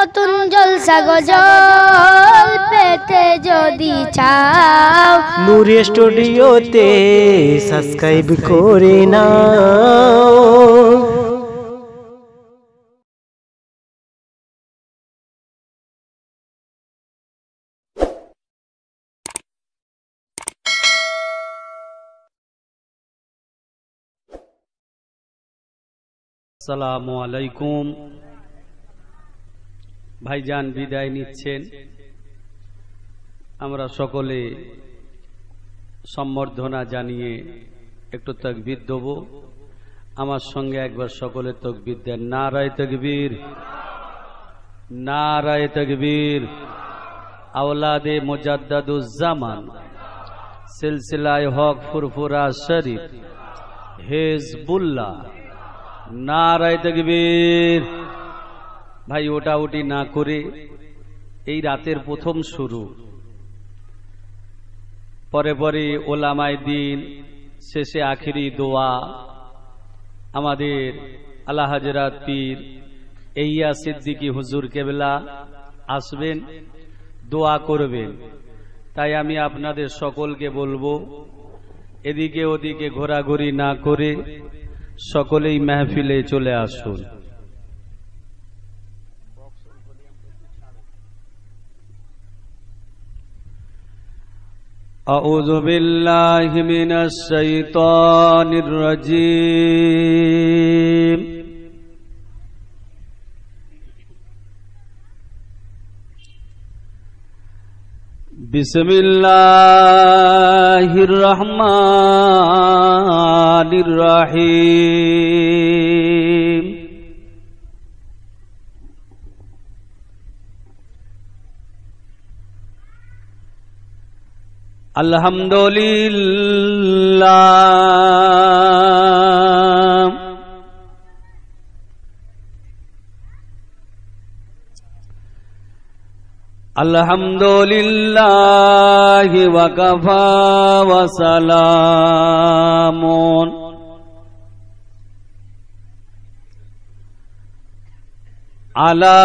নতুন জলসা গজল পেতে যদি চাও নূর স্টুডিওতে সাবস্ক্রাইব করে নাও। আসসালামু আলাইকুম। ভাইজান বিদায় নিচ্ছেন, আমরা সকলে সম্বর্ধনা জানিয়ে একটু তাকবীর দেব। আমার সঙ্গে একবার সকলে তাকবীর দেন। নারায়ে তাকবীর, নারায়ে তাকবীর। আওলাদে মুজাদ্দাদুজ্জামান সিলসিলায়ে হক ফুরফুরা শরীফ হিজবুল্লাহ, নারায়ে তাকবীর। ভাই ওটা ওটি না করে এই রাতের প্রথম শুরু, পরে পরে ওলামায়ে দ্বীন, শেষে আখিরি দোয়া। আমাদের আলা হযরত পীর ইয়া সিদ্দিকী হুজুর কেবলা আসবেন, দোয়া করবেন। তাই আমি আপনাদের সকলকে বলবো, এদিকে ওদিকে ঘোরাঘুরি না করে সকলেই মাহফিলে চলে আসুন। আউযু বিল্লাহি মিনাশ শাইতানির রাজীম। বিসমিল্লাহির রহমানির রহিম। আলহামদুলিল্লাহ আলহামদুলিল্লাহি ওয়া কাফা ওয়া সালামুন আলা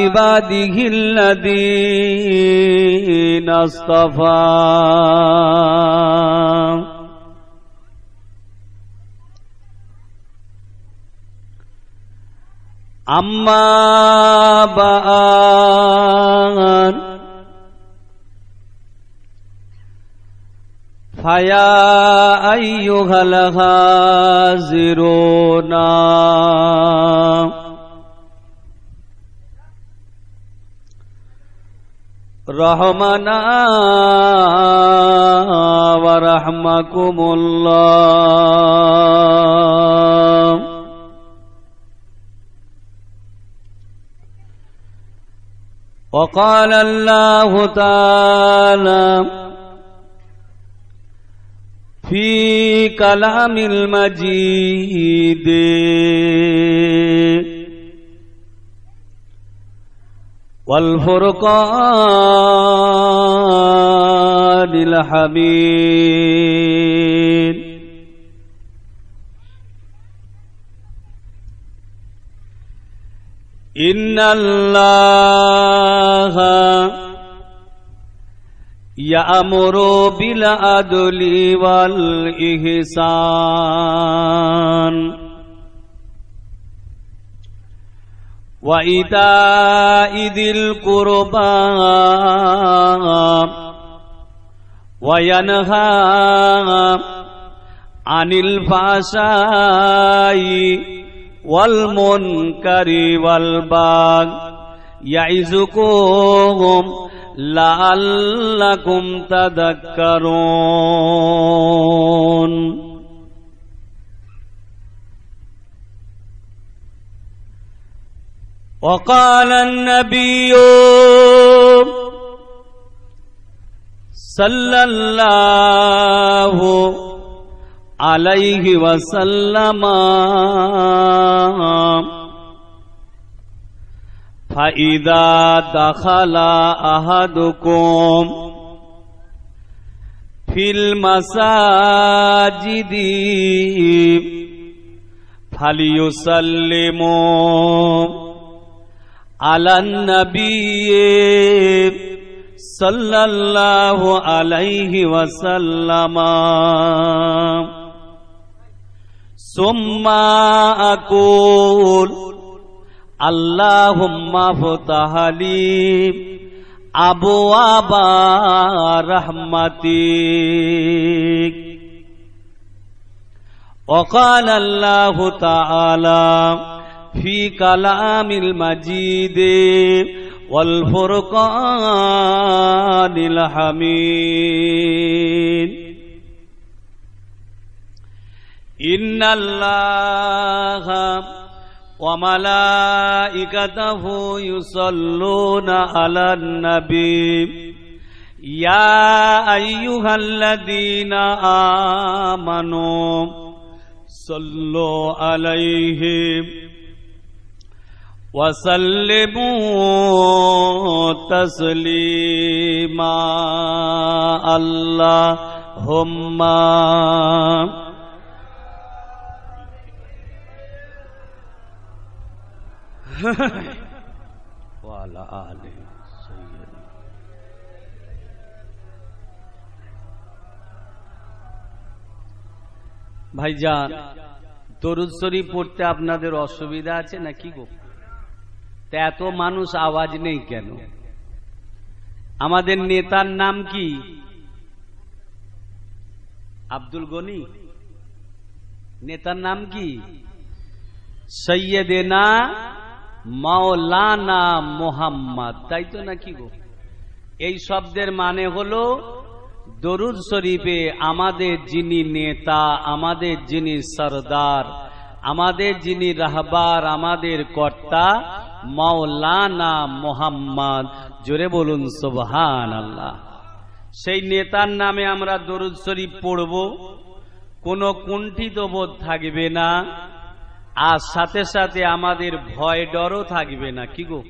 ইবাদিহিল্লাযীনা ইসতাফা। আম্মা বা'দ, ফায়া আইয়ুহাল হাযিরুনা রহমানা ওয়া রাহমাকুমুল্লাহ। وقال الله تعالى في كلام المجيد والفرقان الحميد. إن الله يأمر بالعدل والإحسان وإيتاء ذي القربى وينهى عن الفحشاء والمنكر والبغي يعظكم لعلكم تذكرون. وقال النبي صلى الله عليه وسلم فإذا دخل أحدكم في المساجد فليسلموا আলান নবী সাল্লাল্লাহু আলাইহি ওয়াসাল্লাম সুম্মা আকুল আল্লাহুম্মা ফুতাহলি আবওয়াবা রাহমাতিক وقال الله تعالى في كلام المجيد والفرقان الحميد إن الله وملائكته يصلون على النبي يا أيها الذين آمنوا صلوا عليه وسلموا تسليما اللهم وعلى آله سيدنا ভাইজান দরুদ শরীফ পড়তে আপনাদের অসুবিধা আছে নাকি গো? তা এত মানুষ আওয়াজ নেই কেন? আমাদের নেতার নাম কি? আব্দুল গনি। নেতার নাম কি? সৈয়দেনা মাওলানা মোহাম্মদ, তাই তো নাকি গো? এই শব্দের মানে হলো দরুদ শরীফে আমাদের যিনি নেতা, আমাদের যিনি সরদার, আমাদের যিনি রাহবার, আমাদের কর্তা মাওলানা মোহাম্মদ, জোরে বলুন সুবহানাল্লাহ। সেই নেতার নামে আমরা দরুদ শরীফ পড়ব, কোনো কুণ্ঠিত বোধ থাকবে না, আর সাথে সাথে আমাদের ভয় ডরও থাকবে না, কি গো?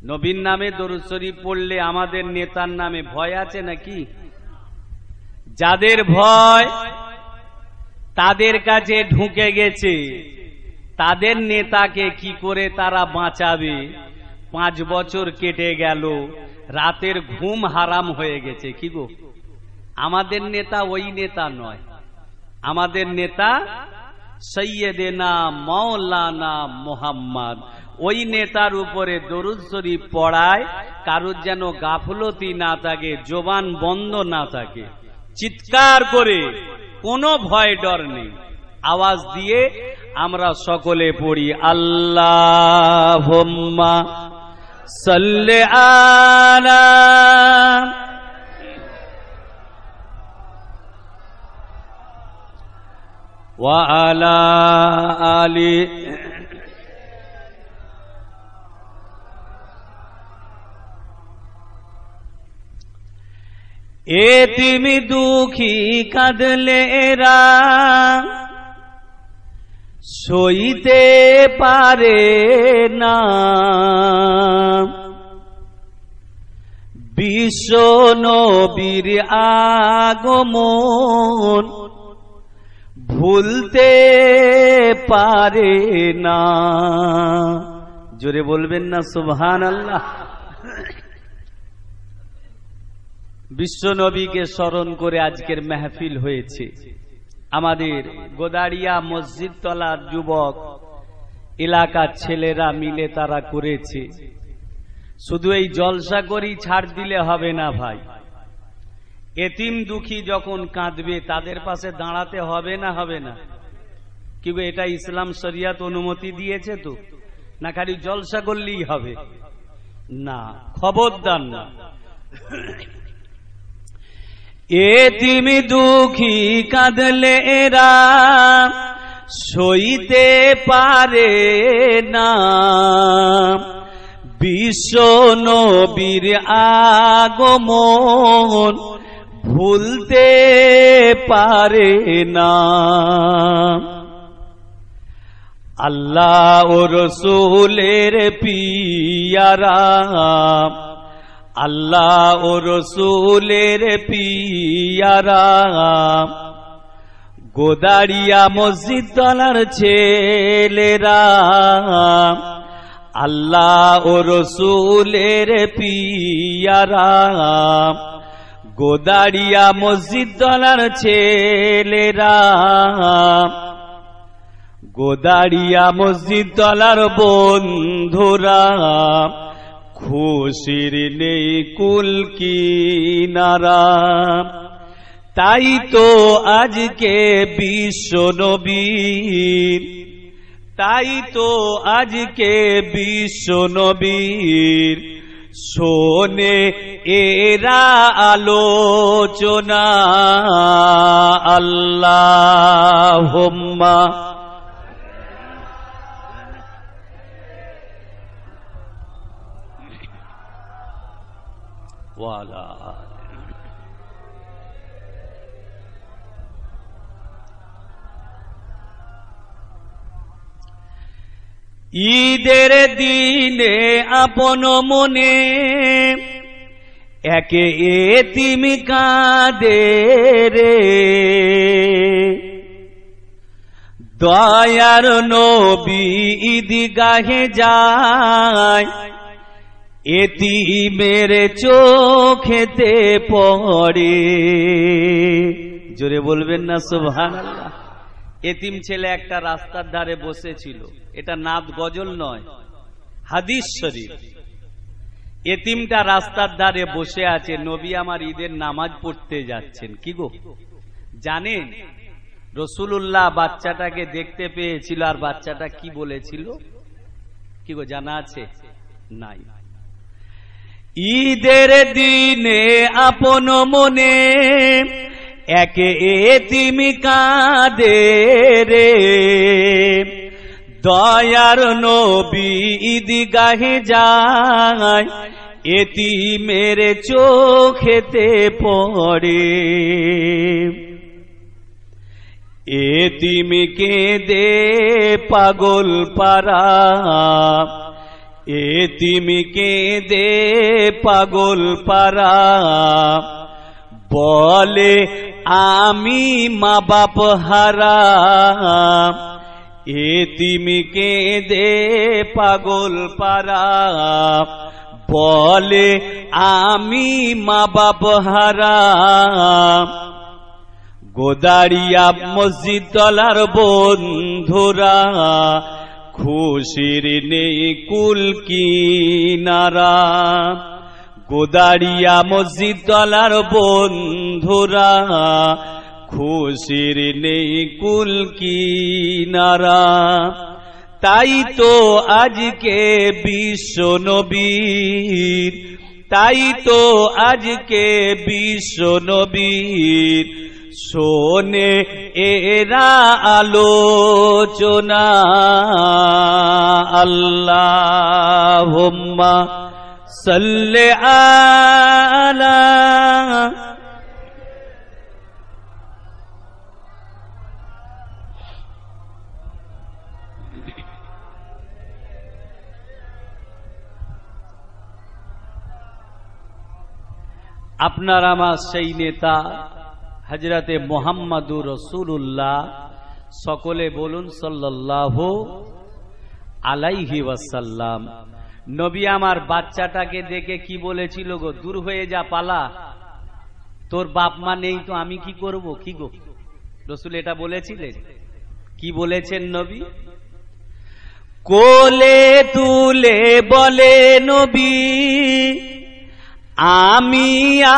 নবীর নামে দরুদ শরীফ পড়লে আমাদের নেতার নামে ভয় আছে নাকি? যাদের ভয় তাদের কাছে ঢুকে গেছে, তাদের নেতাকে কি করে তারা বাঁচাবে? 5 বছর কেটে গেল, রাতের ঘুম হারাম হয়ে গেছে, কি গো? আমাদের নেতা ওই নেতা নয়, আমাদের নেতা সৈয়দেনা মাওলানা মোহাম্মদ। ওই নেতার উপরে দরুদ শরীফ পড়ায় কারোর যেন গাফলতি না থাকে, জবান বন্ধ না থাকে, চিৎকার করে, কোনো ভয় ডর নেই, আওয়াজ দিয়ে আমরা সকলে পড়ি আল্লাহুম্মা সাল্লি আলা ওয়া আলা আলি এতিমি দুঃখী কাঁদলে এরা সইতে পারে না, বিশ্ব নবীর আগমন ভুলতে পারে না। জোরে বলবেন না সুবহানাল্লাহ। বিশ্ব নবীকে স্মরণ করে আজকের মেহফিল হয়েছে। আমাদের গোদাড়িয়া মসজিদ তলার যুবক এলাকার ছেলেরা মিলে তারা করেছে। শুধু এই জলসা করেই ছাড় দিলে হবে না ভাই, এতিম দুঃখী যখন কাঁদবে তাদের পাশে দাঁড়াতে হবে না? হবে না? কিন্তু এটা ইসলাম শরিয়াত অনুমতি দিয়েছে তো, না খালি জলসা করলেই হবে? না, খবরদার না। এতিম দুঃখী কাঁদলে এরা সইতে পারে না, বিশ্ব নবীর আগমন ভুলতে পারে না। আল্লাহ ও রসূলের পিয়ারা, আল্লাহ ও রসূলের পিয়ারা, গোদাড়িয়া মসজিদ তলার ছেলেরা আল্লাহ ও রসুলের পিয়ারা, গোদাড়িয়া মসজিদ তলার ছেলেরা, গোদাড়িয়া মসজিদ তলার বন্ধুরা, খুশির নেই কুল কিনারা। তাই তো আজকে বিশ্ব নবীর, তাই তো আজকে বিশ্ব নবীর শোনে এরা আলোচনা। আল্লাহুম্মা ওয়ালা। ঈদের দিনে আপন মনে একে এতিম কাঁদে রে, দয়ার নবী ঈদগাহে যায়, এতিমের চোখেতে পড়ে। জোরে বলবেন না সুবহানাল্লাহ। এতিম ছেলে একটা রাস্তার ধারে বসেছিল, এটা নাদ গজল নয়, হাদিস শরীফ। এতিমটা রাস্তার ধারে বসে আছে, নবী আমার ঈদের নামাজ পড়তে যাচ্ছেন। কি গো জানেন রাসূলুল্লাহ বাচ্চাটাকে দেখতে পেয়েছিল, আর বাচ্চাটা কি বলেছিল? কি গো জানা আছে? নাই। ঈদের দিনে আপন মনে একে এতিম কাঁদে রে, দয়ার নবী ঈদগাহে যায়, এতিমের চোখেতে পড়ে। এতিমকে দে পাগল পারা, এতিমকে দে পাগল পারা, বলে আমি মা বাপ হারা। এতিমকে দে পাগল পারা, বলে আমি মা বাপ হারা। গোদাড়িয়া মসজিদ তলার বন্ধুরা, খুশির নেই কুল কিনারা। গোদাড়িয়া মসজিদ তলার বন্ধুরা, খুশির নেই কুল কিনারা। তাই তো আজকে বিশ্ব নবীর, তাই তো আজকে বিশ্ব নবীর শোনে এরা আলোচনা। আল্লাহুম্মা সাল্লি আলা। আপনার আমার সেই নেতা হযরতে মুহাম্মাদুর রাসূলুল্লাহ, সকলে বলুন সাল্লাল্লাহু আলাইহি ওয়াসাল্লাম। নবী আমার বাচ্চাটাকে দেখে কি বলেছিল গো? দূর হয়ে যা, পালা, তোর বাপ মা নেই তো আমি কি করব? কি গো রাসূল এটা বলেছিলেন? কি বলেছেন নবী? কোলে তুলে বলে নবী, আমি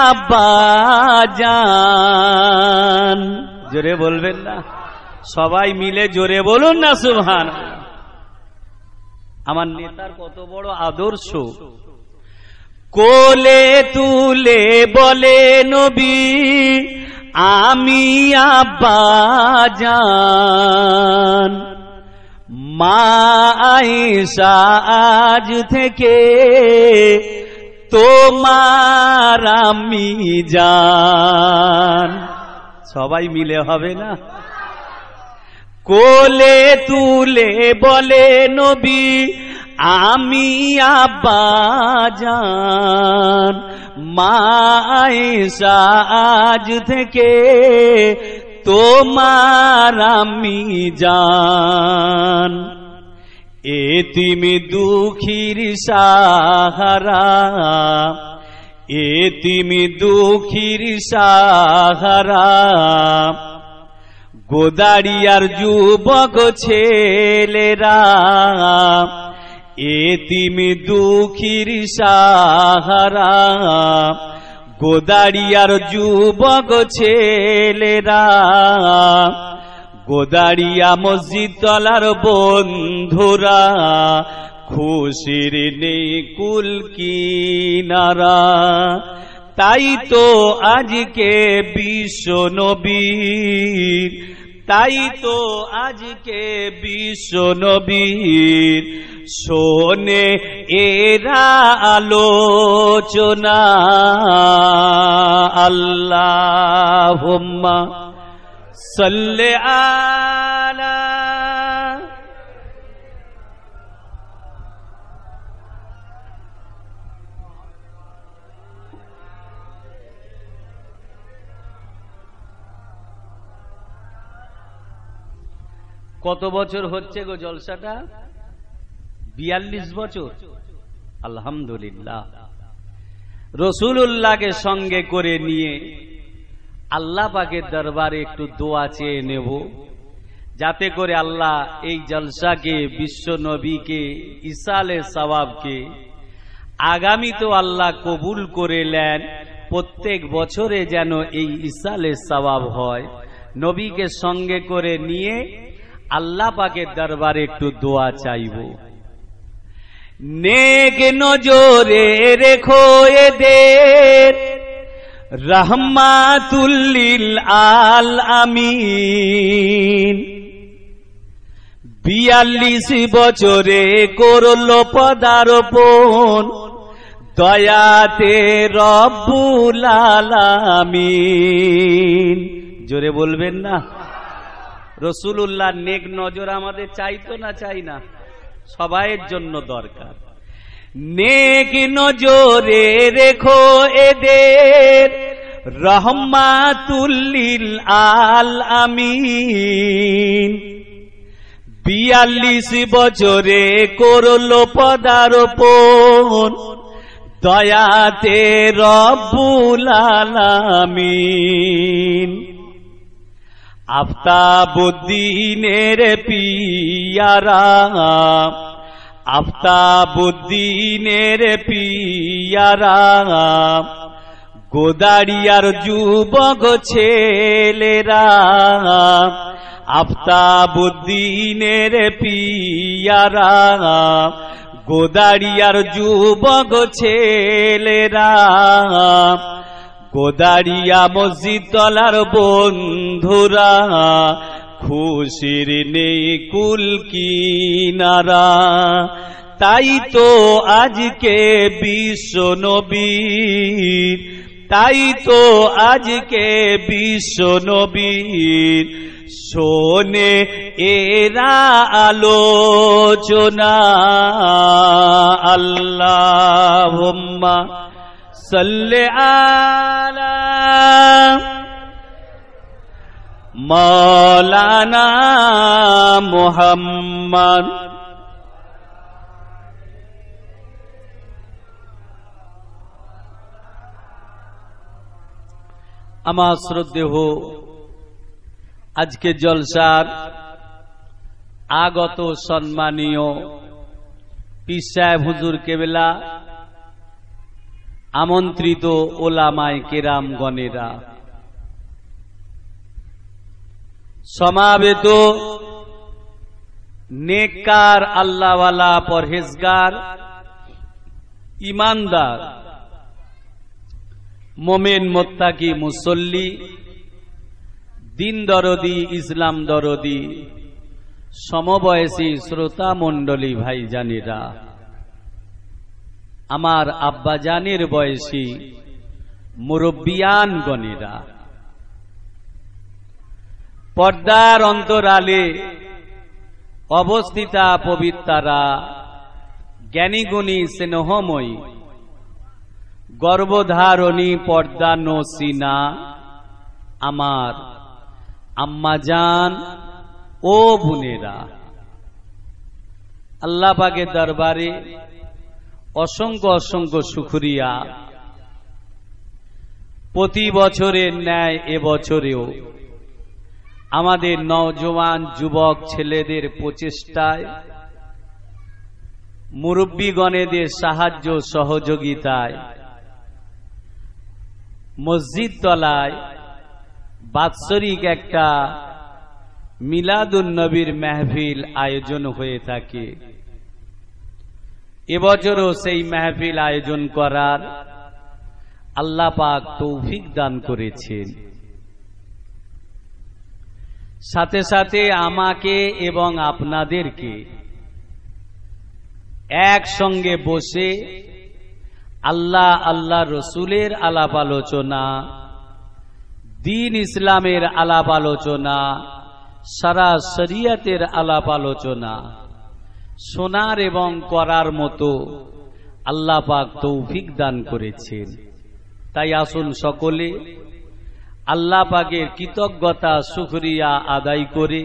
আব্বা জান। জোরে বলবেন না? সবাই মিলে জোরে বলুন না সুবহানাল্লাহ। আমার নেতার কত বড় আদর্শ। কোলে তুলে বলে নবী, আমি আব্বা জান। মা আয়েশা আজ থেকে তোমার আমি জান। সবাই মিলে হবে না? কোলে তুলে বলে নবী, আমি আব্বা জান। মা আয়েশা আজ থেকে তোমার আমি জান। এতিম দুঃখীর সাহারা, এতিম দুঃখীর সাহারা, গোদাড়িয়ার যুবক ছেলেরা, এতিম দুঃখীর সাহারা, গোদাড়িয়ার যুবক ছেলেরা, গোদাড়িয়া মসজিদ তলার বন্ধুরা, খুশির নেই কুল কিনারা। তাই তো আজকে বিশ্ব নবীর, তাই তো আজকে বিশ্ব নবীর শোনে এরা আলোচনা। আল্লাহুম্মা সাল্লি আলা। কত বছর হচ্ছে গো জলসাটা? 42 বছর। আলহামদুলিল্লাহ। রসুলুল্লাহকে সঙ্গে করে নিয়ে আল্লাহ পাকের দরবারে একটু দোয়া চেয়ে নেব, যাতে করে আল্লাহ এই জলসাকে, বিশ্ব নবীকে, ইসালে সওয়াবকে আগামী তো আল্লাহ কবুল করে নেন। প্রত্যেক বছরে যেন এই ইসালে সওয়াব হয়। নবীকে সঙ্গে করে নিয়ে আল্লাহ পাকের দরবারে একটু দোয়া চাইব। নেক নজরে রেখো এদের, রহমাতুল লিল আলামিন। 42 বছরে করলো পদার্পণ, দয়াতে রব্বুল আলামিন। জোরে বলবেন না? রসুলুল্লাহ নেক নজর আমাদের চাইতো না? চাই না? সবাইয়ের জন্য দরকার। নেক নজরে রেখো এদের, রহমাতুল লিল আলামিন। 42 বছরে করলো পদার্পণ, দয়াতে রব্বুল আলামিন। আফতাবুদ্দিনের পিয়ারা, আফতাবুদ্দিনের পিয়ারা, গোদাড়িয়ার যুবক ছেলেরা, আফতাবুদ্দিনের পিয়ারা, গোদাড়িয়ার যুবক ছেলেরা, গোদাড়িয়া মসজিদ তলার বন্ধুরা, খুশির নেই কুল কিনারা। তাই তো আজকে বিশ্ব নবীর, তাই তো আজকে বিশ্ব নবীর শোনে এরা আলোচনা। আল্লাহুম্মা সাল্লি আলা মাওলানা মুহাম্মদ। আমার শ্রদ্ধেয় আজকে জলসার আগত সম্মানীয় পীর সাহেব হুজুর কেবলা, আমন্ত্রিত ওলামায়ে কেরাম গণেরা, সমাবেত নেককার আল্লাহওয়ালা পরহেজগার ইমানদার মোমেন মোত্তাকি মুসল্লি, দিন দরদি, ইসলাম দরদি, সমবয়সী শ্রোতা মণ্ডলী ভাইজানেরা, আমার আব্বাজানের বয়সী মুরব্বিয়ান গণেরা, পর্দার অন্তরালে অবস্থিতা পবিত্রারা, জ্ঞানীগুণী স্নেহময়ী, গর্ভধারণী পর্দা নসিনা আমার আম্মাজান ও বোনেরা, আল্লাহ পাকের দরবারে অসংখ্য অসংখ্য শুকরিয়া। প্রতি বছরের ন্যায় এবছরেও আমাদের নওজোয়ান যুবক ছেলেদের প্রচেষ্টায়, মুরব্বীগণেদের সাহায্য সহযোগিতায় মসজিদ তলায় বাৎসরিক একটা মিলাদুন নবীর মাহফিল আয়োজন হয়ে থাকে। এবছরও সেই মাহফিল আয়োজন করার আল্লাহ পাক তৌফিক দান করেছেন। সাথে সাথে আমাকে এবং আপনাদেরকে একসঙ্গে বসে আল্লাহ আল্লাহ রসুলের আলাপ আলোচনা, দ্বীন ইসলামের আলাপ আলোচনা, সারা শরিয়তের আলাপ আলোচনা শোনার এবং করার মতো আল্লাহ পাক তৌফিক দান করেছেন। তাই আসুন সকলে আল্লাহ পাকের কৃতজ্ঞতা শুকরিয়া আদায় করে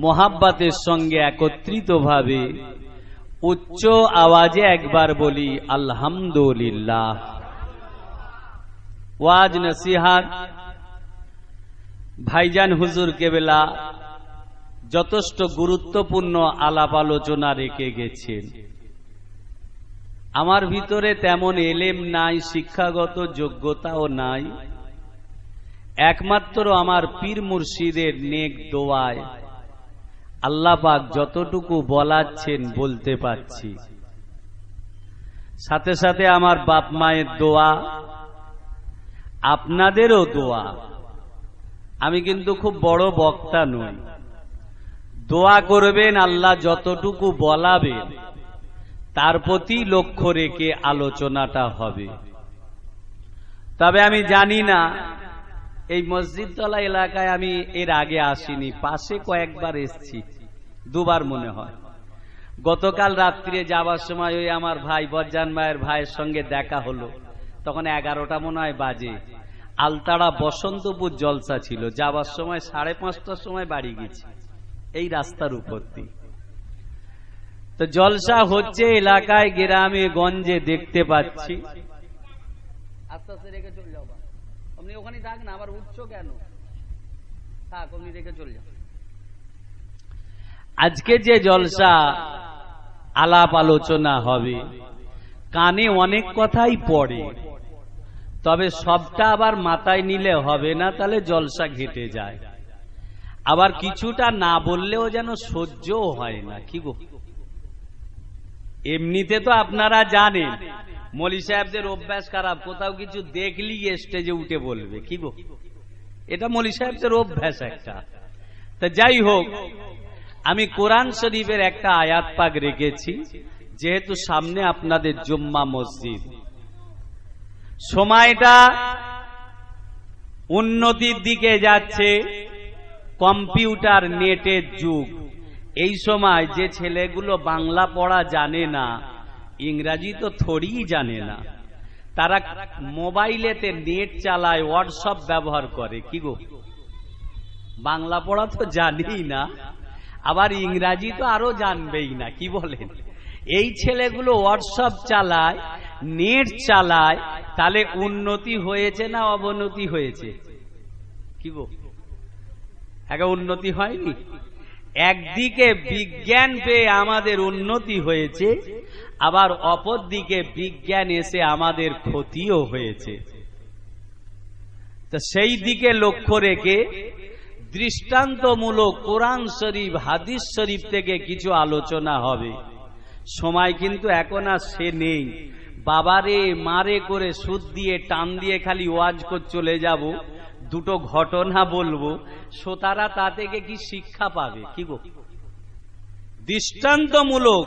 মোহাব্বতের সঙ্গে একত্রিতভাবে উচ্চ আওয়াজে একবার বলি আলহামদুলিল্লাহ। ওয়াজ নসিহাত ভাইজান হুজুর কেবলা যথেষ্ট গুরুত্বপূর্ণ আলাপ আলোচনা রেখে গেছেন। আমার ভিতরে তেমন এলেম নাই, শিক্ষাগত যোগ্যতাও নাই, একমাত্র আমার পীর মুর্শিদের নেক দোয়ায় আল্লাহ পাক যতটুকু বলাচ্ছেন বলতে পারছি। সাথে সাথে আমার বাপ মায়ের দোয়া, আপনাদেরও দোয়া। আমি কিন্তু খুব বড় বক্তা নই, দোয়া করবেন, আল্লাহ যতটুকু বলাবেন তার প্রতি লক্ষ্য রেখে আলোচনাটা হবে। তবে আমি জানি না, এই মসজিদতলা এলাকায় আমি এর আগে আসিনি, পাশে কয়েকবার এসেছি, দুবার মনে হয়। গতকাল রাত্রে যাবার সময় ওই আমার ভাই বজ্জান ভাইয়ের ভাইয়ের সঙ্গে দেখা হলো, তখন 11টা মনে হয় বাজে। আলতাড়া বসন্তপুর জলসা ছিল, যাবার সময় 5:30টার সময় বাড়ি গেছি এই রাস্তার উপর দিয়ে। তো জলসা হচ্ছে এলাকায়, গ্রামে গঞ্জে দেখতে পাচ্ছি। আস্তে আস্তে রেখে চলে যাও, আপনি ওখানে থাক না, আবার উঠছো কেন? থাক, আপনি রেখে চলে যাও। আজকে যে জলসা আলাপ আলোচনা হবে, কানে অনেক কথাই পড়ে, তবে সবটা আবার মাথায় নিলে হবে না, তাহলে জলসা ঘেটে যায়। আবার কিছুটা না বললেও যেন সহ্যও হয় না, কি গো? এমনিতে তো আপনারা জানেন মৌলী সাহেবদের অভ্যাস খারাপ, কোথাও কিছু দেখলি স্টেজে উঠে বলবে, কি গো? এটা মৌলী সাহেবদের অভ্যাস একটা। তা যাই হোক, আমি কোরআন শরীফের একটা আয়াত পাক রেখেছি, যেহেতু সামনে আপনাদের জুম্মা মসজিদ, সময়টা উন্নতির দিকে যাচ্ছে, কম্পিউটার নেটের যুগ। এই সময় যে ছেলেগুলো বাংলা পড়া জানে না, ইংরাজি তো থোড়িই জানে না, তারা মোবাইলেতে নেট চালায়, হোয়াটসঅ্যাপ ব্যবহার করে, কি গো? বাংলা পড়া তো জানেই না, আবার ইংরাজি তো আরো জানবেই না, কি বলেন? এই ছেলেগুলো হোয়াটসঅ্যাপ চালায়, নেট চালায়, তাহলে উন্নতি হয়েছে না অবনতি হয়েছে? কি গো, একটা উন্নতি হয়নি? একদিকে বিজ্ঞান পেয়ে আমাদের উন্নতি হয়েছে, আবার অপর দিকে বিজ্ঞান এসে আমাদের ক্ষতিও হয়েছে। তো সেই দিকে লক্ষ্য রেখে দৃষ্টান্তমূলক কোরআন শরীফ হাদিস শরীফ থেকে কিছু আলোচনা হবে। সময় কিন্তু এখন আর সে নেই, বাবারে মারে করে সুদ দিয়ে টান দিয়ে খালি ওয়াজ করে চলে যাব, দুটো ঘটনা বলবো, শ্রোতারা তা থেকে কি শিক্ষা পাবে? কি গো, দৃষ্টান্তমূলক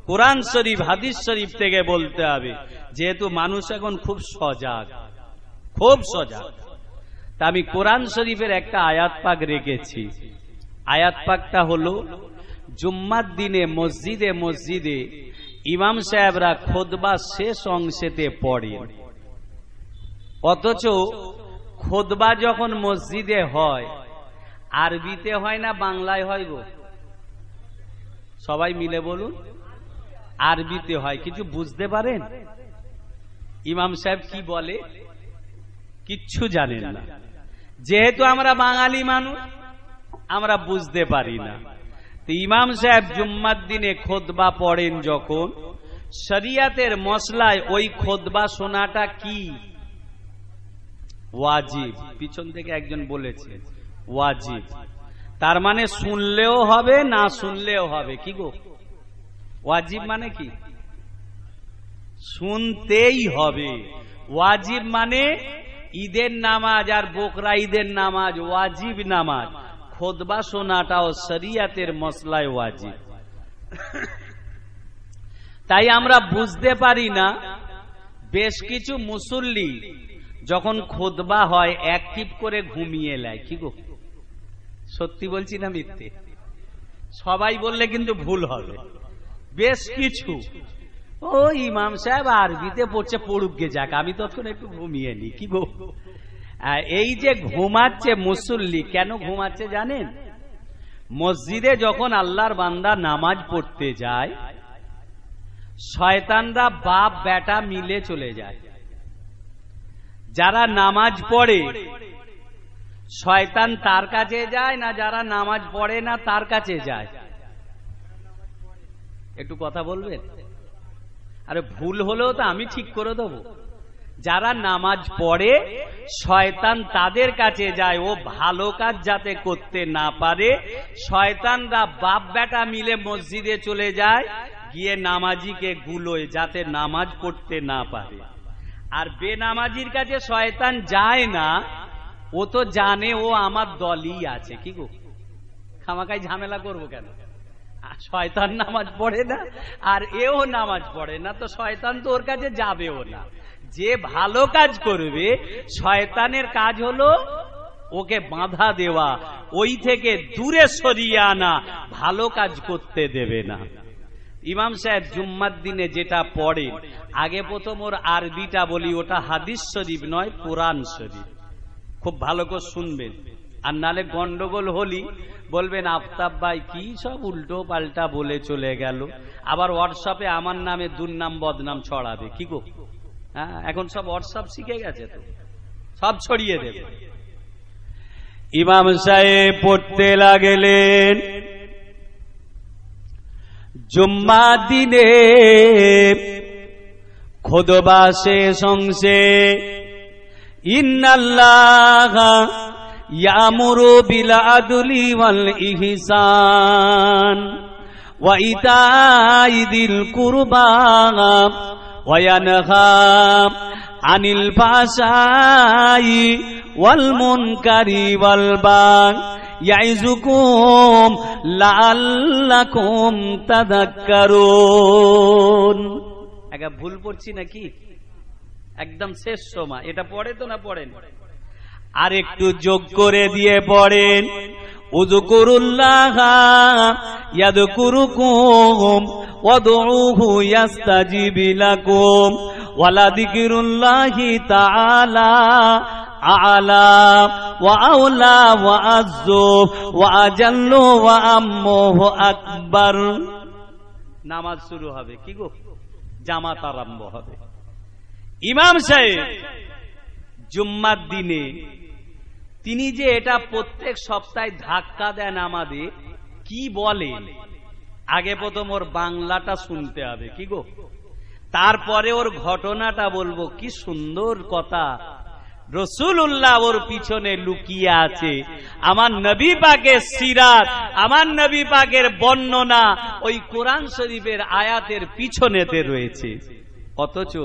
কোরআন শরীফ হাদিস শরীফ থেকে বলতে হবে, যেহেতু মানুষ এখন খুব সজাগ, খুব সজাগ। তা আমি কোরআন শরীফের একটা আয়াত পাক রেখেছি। আয়াত পাকটা হলো, জুম্মার দিনে মসজিদে মসজিদে ইমাম সাহেবরা খুতবা শেষ অংশেতে পড়েন, অথচ খুতবা যখন মসজিদে হয় আরবিতে হয় না বাংলায় হয় গো? সবাই মিলে বলুন। আরবিতে হয়, কিছু বুঝতে পারেন? ইমাম সাহেব কি বলে কিচ্ছু জানেন না। যেহেতু আমরা বাঙালি মানুষ, আমরা বুঝতে পারি না। তো ইমাম সাহেব জুম্মার দিনে খুতবা পড়েন যখন, শরিয়াতের মসলায় ওই খুতবা শোনাটা কি? ওয়াজিব। পিছন থেকে একজন বলেছে ওয়াজিব, তার মানে শুনলেও হবে না শুনলেও হবে। কি গো, ওয়াজিব মানে কি? শুনতেই হবে। ওয়াজিব মানে ঈদের নামাজ আর বকরা ঈদের নামাজ ওয়াজিব নামাজ, খুতবা শোনাটাও শরিয়াতের মসলায় ওয়াজিব। তাই আমরা বুঝতে পারি না, বেশ কিছু মুসল্লি যখন খুতবা হয় এক টিপ করে ঘুমিয়ে নেয়। কি গো, সত্যি বলছি না মিথ্যে? সবাই বললে কিন্তু ভুল হবে। বেশ কিছু, ও ইমাম সাহেব আরবিতে পড়ছে, পড়ুক গে যাক, আমি তখন একটু ঘুমিয়ে নি। কি গো, এই যে ঘুমাচ্ছে মুসল্লি, কেন ঘুমাচ্ছে জানেন? মসজিদে যখন আল্লাহর বান্দা নামাজ পড়তে যায়, শয়তানরা বাপ বেটা মিলে চলে যায়। যারা নামাজ পড়ে শয়তান তার কাছে যায় না যারা নামাজ পড়ে না তার কাছে যায়? একটু কথা বলবেন? আরে ভুল হলেও তো আমি ঠিক করে দেবো। যারা নামাজ পড়ে শয়তান তাদের কাছে যায়, ও ভালো কাজ যাতে করতে না পারে। শয়তানরা বাপ বেটা মিলে মসজিদে চলে যায়, গিয়ে নামাজিকে গুলোয় যাতে নামাজ পড়তে না পারে। আর বেনামাজির কাছে শয়তান যায় না, ও তো জানে ও আমার দলই আছে। কি গো, খামাকাই ঝামেলা করবো কেন? শয়তান নামাজ পড়ে না আর এও নামাজ পড়ে না, তো শয়তান তো ওর কাছে যাবেও না। যে ভালো কাজ করবে শয়তানের কাজ হলো ওকে বাধা দেওয়া, ওই থেকে দূরে সরিয়ে আনা, ভালো কাজ করতে দেবে না। ইমাম সাহেব জুম্মার দিনে যেটা পড়ে, আগে প্রথম ওর আরবিটা বলি, ওটা হাদিস শরীফ নয়, কোরআন শরীফ। খুব ভালো করে শুনবেন, আর নালে গন্ডগোল হলি বলবেন আফতাব ভাই কি সব উল্টো পাল্টা বলে চলে গেল, আবার হোয়াটসঅ্যাপে আমার নামে দুর্নাম বদনাম ছড়াবে। কি গো, হ্যাঁ, এখন সব হোয়াটসঅ্যাপ শিখে গেছে, তো সব ছড়িয়ে দেবে। ইমাম সাহেব পড়তে লাগলেন জুম্মা দিনে খুতবা শেষ অংশে, ইন্নাল্লাহা ইয়ামুরু বিল আদলি ওয়াল ইহসান ওয়া ইতাই যিল কুরবা ওয়া ইয়ানহা আনিল ফাহশাই ওয়াল মুনকারি ওয়াল বাগই ইয়াইযুকুম লাআল্লাকুম তাযাক্কারুন। একটা ভুল পড়ছি নাকি? একদম শেষ সময় এটা পড়ে তো না পড়েন? আর একটু যোগ করে দিয়ে পড়েন, উযকুরুল্লাহা ইয়াযকুরুকুম ওয়াদউহু ইয়াস্তাজিব লাকুম ওয়ালা যিকরুল্লাহি তাআলা আ'লা ওয়া আওলা ওয়া আযযু ওয়া আজাল্লু ওয়া আম্মুহু আকবার। নামাজ শুরু হবে। কি গো, জামাত আরম্ভ হবে। ইমাম সাহেব জুম্মার দিনে তিনি যে এটা প্রত্যেক সপ্তাহে ধাক্কা দেন আমাদের, কি বলেন? আগে প্রথম ওর বাংলাটা শুনতে হবে। কি গো, তারপরে ওর ঘটনাটা বলবো। কি সুন্দর কথা, রাসূলুল্লাহ ওর পিছনে লুকিয়ে আছে। আমার নবী পাকের সিরাত, আমার নবী পাকের বর্ণনা ওই কোরআন শরীফের আয়াতের পিছনেতে রয়েছে। অথচ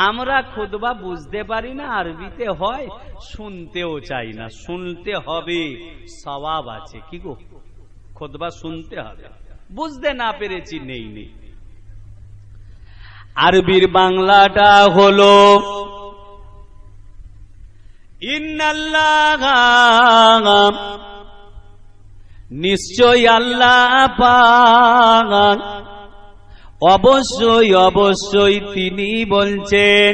আমরা খুতবা বুঝতে পারি না, আরবিতে হয়, শুনতেও চাই না। শুনতে হবে, সওয়াব আছে। কি গো, খুতবা শুনতে হবে। বুঝতে না পেরেছি নেই নেই। আরবির বাংলাটা হলো, ইন্নাল্লাহা নিশ্চয় আল্লাহ পাক, অবশ্যই অবশ্যই তিনি বলছেন,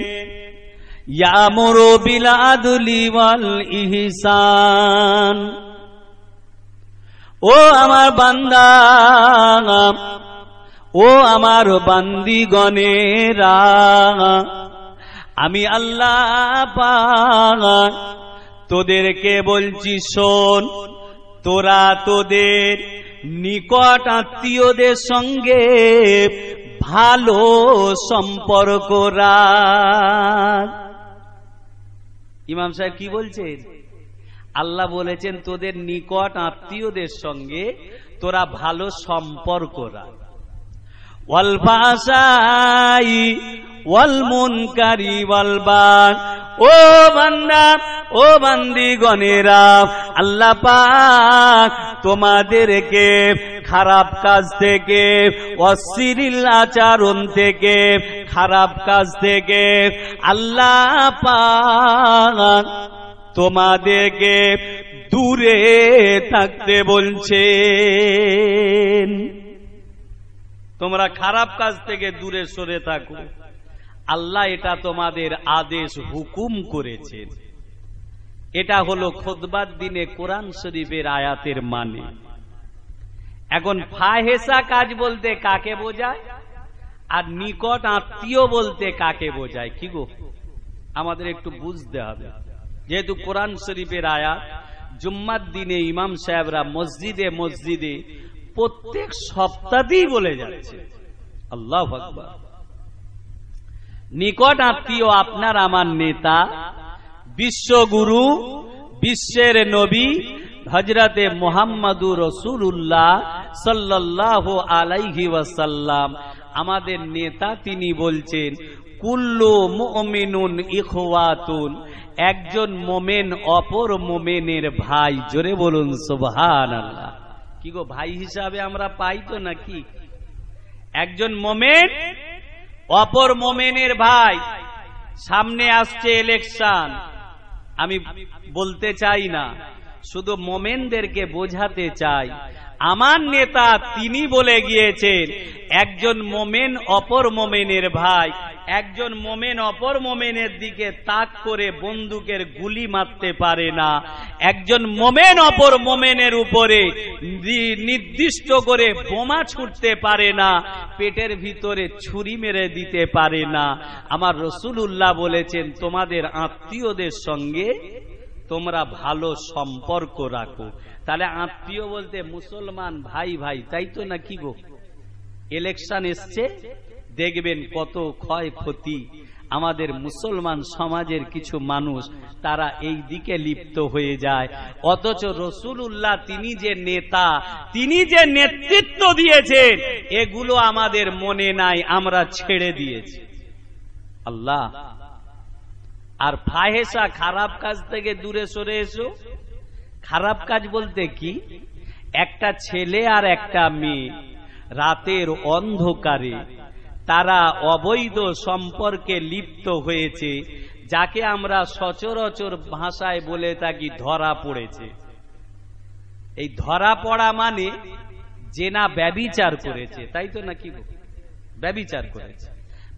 ইয়ামুরু বিল আদলি ওয়াল ইহসান, ও আমার বান্দা, ও আমার বান্দিগণেরা, আমি আল্লাহ পাক তোদেরকে বলছি শোন, তোরা তোদের নিকট আত্মীয়দের সঙ্গে ভালো সম্পর্ক রাখ। ইমাম সাহেব কি বলছেন? আল্লাহ বলেছেন তোদের নিকট আত্মীয়দের সঙ্গে তোরা ভালো সম্পর্ক রাখ। ওয়াল ফাহশাই ওয়াল মুনকারি ওয়াল বাগ, ও বান্দা ও বান্দিগণেরা, আল্লাহ পাক তোমাদেরকে খারাপ কাজ থেকে, অশ্লীল আচরণ থেকে, খারাপ কাজ থেকে আল্লাহ পাক তোমাদেরকে দূরে থাকতে বলছেন। তোমরা খারাপ কাজ থেকে দূরে সরে থাকো, আল্লাহ এটা তোমাদের আদেশ হুকুম করেছেন। এটা হলো খুতবার দিনে কোরআন শরীফের আয়াতের মানে। এখন ফাহেসা কাজ বলতে কাকে বোঝায় আর নিকট আত্মীয় বলতে কাকে বোঝায়, কি গো আমাদের একটু বুঝতে হবে। যেহেতু কোরআন শরীফের আয়াত, জুম্মার দিনে ইমাম সাহেবরা মসজিদে মসজিদে প্রত্যেক সপ্তাহেই বলে যাচ্ছে। আল্লাহু আকবার। নিকট আত্মীয় আপনার আমার নেতা, বিশ্বগুরু, বিশ্বের নবী হযরতে মুহাম্মাদুর রাসূলুল্লাহ সাল্লাল্লাহু আলাইহি ওয়াসাল্লাম আমাদের নেতা। তিনি বলছেন কুল্লু মুমিনুন ইখওয়াতুন, একজন মোমেন অপর মোমেনের ভাই। জোরে বলুন সুবহানাল্লাহ। কি গো ভাই হিসাবে আমরা পাই তো নাকি? একজন মোমেন অপর মোমেনের ভাই। সামনে আসছে ইলেকশন, আমি বলতে চাই না, শুধু মোমেনদেরকে বোঝাতে চাই। আমার নেতা তিনি বলে গিয়েছেন একজন মোমেন অপর মোমেনের ভাই। একজন মোমেন অপর মোমেনের দিকে তাক করে বন্দুকের গুলি মারতে পারে না। একজন মোমেন অপর মোমেনের উপরে নির্দিষ্ট করে বোমা ছুটতে পারে না, পেটের ভিতরে ছুরি মেরে দিতে পারে না। আমার রাসূলুল্লাহ বলেছেন তোমাদের আত্মীয়দের সঙ্গে তোমরা ভালো সম্পর্ক রাখো। তাহলে আত্মীয় বলতে মুসলমান ভাই ভাই, তাই তো না কি গো? ইলেকশন এসছে, দেখবেন কত ক্ষয়ক্ষতি। আমাদের মুসলমান সমাজের কিছু মানুষ তারা এই দিকে লিপ্ত হয়ে যায়, অথচ রাসূলুল্লাহ তিনি যে নেতা, তিনি যে নেতৃত্ব দিয়েছেন, এগুলো আমাদের মনে নাই, আমরা ছেড়ে দিয়েছি। আল্লাহ। আর ফাহেসা খারাপ কাজ থেকে দূরে সরে এসো। খারাপ কাজ বলতে কি? একটা ছেলে আর একটা মেয়ে রাতের অন্ধকারে তারা অবৈধ সম্পর্কে লিপ্ত হয়েছে, যাকে আমরা সচরাচর ভাষায় বলে থাকি ধরা পড়েছে। এই ধরা পড়া মানে জেনা, ব্যভিচার করেছে, তাই তো নাকি? ব্যভিচার করেছে।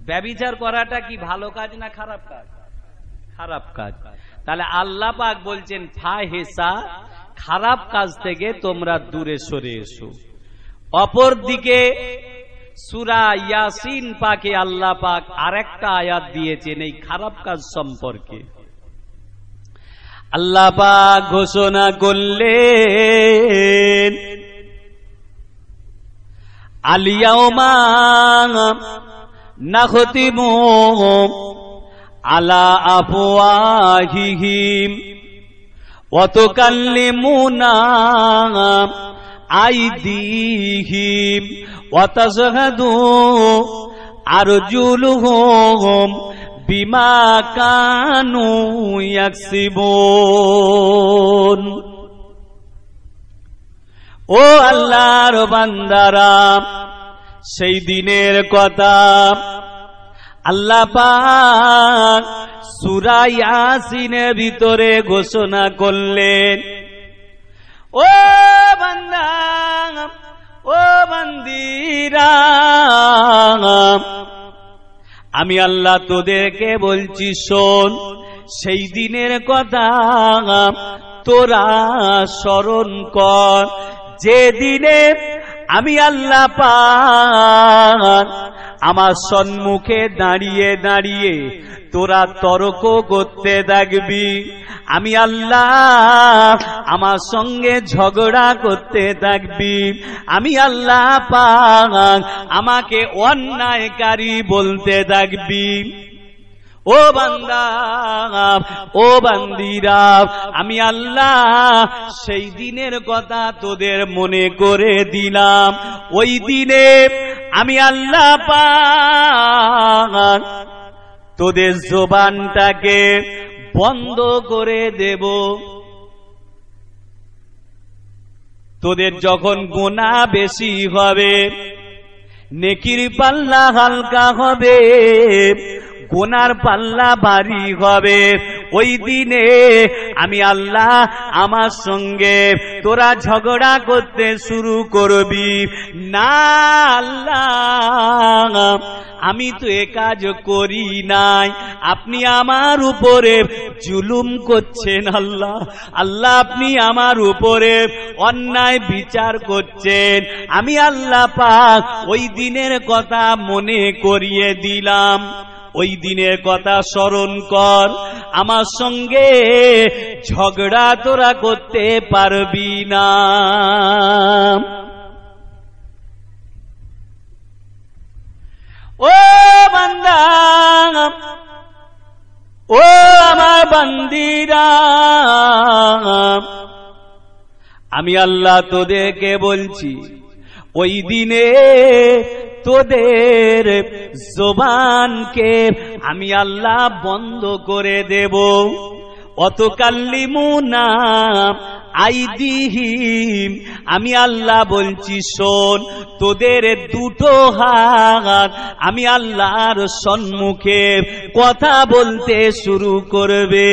ব্যভিচার করাটা কি ভালো কাজ না খারাপ কাজ? খারাপ কাজ। তাহলে আল্লাহ পাক বলছেন ফাহেসা, খারাপ কাজ থেকে তোমরা দূরে সরে এসো। অপর দিকে সূরা ইয়াসিন পাকে আল্লাহ পাক আরেকটা আয়াত দিয়েছেন এই খারাপ কাজ সম্পর্কে। আল্লাহ পাক ঘোষণা করলেন আলিয়াউমা নাখতিমু আলা আফওয়াহিহিম ওয়া তুকাল্লিমুনা আইদিহিম ওয়া তাশহাদু আরজুলুহুম বিমা কানু ইয়াকসিবুন। ও আল্লাহর বান্দারা, সেই দিনের কথা আল্লাহ পাক সূরা ইয়াসিনের ভিতরে ঘোষণা করলেন। ও বান্দা, ও বান্দিরা, আমি আল্লাহ তোদেরকে বলছি শোন, সেই দিনের কথা তোরা স্মরণ কর, যেদিনে আমি আল্লাহ পাক আমার সম্মুখে দাঁড়িয়ে দাঁড়িয়ে তোরা তর্ক করতে থাকবি, আমি আল্লাহ আমার সঙ্গে ঝগড়া করতে থাকবি, আমি আল্লাহ পাক আমাকে অন্যায়কারী বলতে থাকবি। ও বান্দা, ও বান্দিরা, আমি আল্লাহ সেই দিনের কথা তোদের মনে করে দিলাম। ওই দিনে আমি আল্লাহ পাক তোদের জবানটাকে বন্ধ করে দেব। তোদের যখন গুনাহ বেশি হবে, নেকির পাল্লা হালকা হবে, গুনার পাল্লা ভারী হবে, ওই দিনে আমি আল্লাহ আমার সঙ্গে তোরা ঝগড়া করতে শুরু করবি। না আল্লাহ, আমি তো এ কাজ করি নাই, আপনি আমার উপরে জুলুম করছেন। আল্লাহ আল্লাহ আপনি আমার উপরে অন্যায় বিচার করছেন। আমি আল্লাহ পাক ওই দিনের কথা মনে করিয়ে দিলাম। ওই দিনের কথা স্মরণ কর, আমার সঙ্গে ঝগড়া তোরা করতে পারবি না। ও বান্দা, ও আমার বান্দিরা, আমি আল্লাহ তোদেরকে বলছি, ওই দিনে তোদের জবানকে আমি আল্লাহ বন্ধ করে দেব। অতকাল্লিমুনা আইদিহিম, আমি আল্লাহ বলছি শোন, তোদের দুটো হাত আমি আল্লাহর সম্মুখে কথা বলতে শুরু করবে।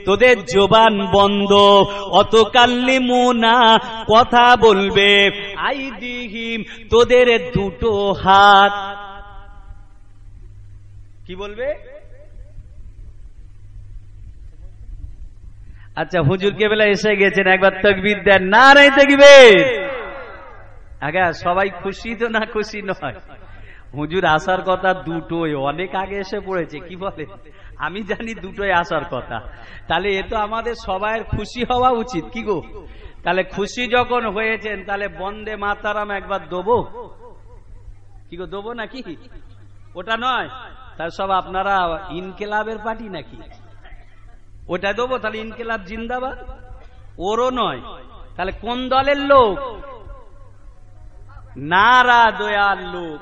তোদের জবান বন্ধ, অতকাল্লিমুনা কথা বলবে, আইদিহিম তোদের দুটো হাত কি বলবে? আচ্ছা, হুজুর কেবলা এসে গেছেন, একবার তাকবীর দেন, নারায়ে তাকবীর। আগে সবাই খুশি তো না খুশি নয়? হুজুর আসার কথা দুটোই, অনেক আগে এসে পড়েছে, কি বলে? আমি জানি দুটোই আসার কথা, তাহলে এ তো আমাদের সবাই খুশি হওয়া উচিত, কি গো? তাহলে খুশি যখন হয়েছেন, তাহলে বন্দে মাতারাম একবার দেবো, কি গো, দেবো নাকি? ওটা নয়, তাহলে সব আপনারা ইনকিলাবের পার্টি নাকি? ওটা দেবো, তাহলে ইনকিলাব জিন্দাবাদ। ওরও নয়, তাহলে কোন দলের লোক? নারা দয়ার লোক,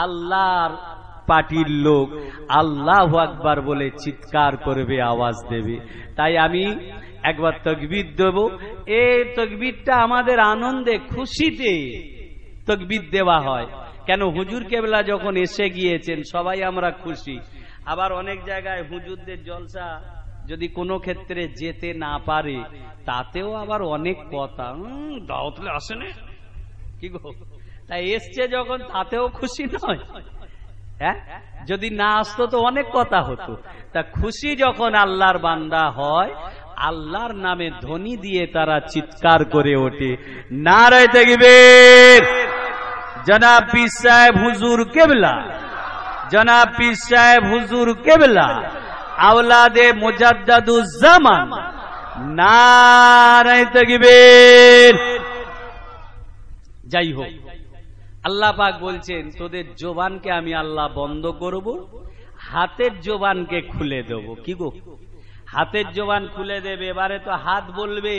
আল্লাহর পার্টির লোক। আল্লাহু আকবার বলে চিৎকার করবে, আওয়াজ দেবে। তাই আমি একবার তাকবীর দেব। এই তাকবীরটা আমাদের আনন্দে খুশিতে তাকবীর দেওয়া হয়। কেন? হুজুর কেবলা যখন এসে গিয়েছেন, সবাই আমরা খুশি। আবার অনেক জায়গায় হুজুরদের জলসা যদি কোনো ক্ষেত্রে যেতে না পারে, তাতেও আবার অনেক কথা, দাওয়াতলে আসে না, কি গো? তাই এসছে যখন, তাতেও খুশি নয়? হ্যাঁ, যদি না আসতো তো অনেক কথা হতো। তা খুশি যখন আল্লাহর বান্দা হয়, আল্লাহর নামে ধ্বনি দিয়ে তারা চিৎকার করে ওঠে, নারায়ে তাকবীর। জনাব পীর সাহেব হুজুর কেবলা, জনাব পীর সাহেব হুজুর কেবলা, আওলাদে মুজাদ্দাদুজ্জামান, নারায়ে তাকবীর। যাই হোক, আল্লাহ পাক বলছেন, তোদের জবানকে আমি আল্লাহ বন্ধ করব, হাতের জবানকে খুলে দেব। কি গো? হাতের জবান খুলে দেবে। এবারে তো হাত বলবে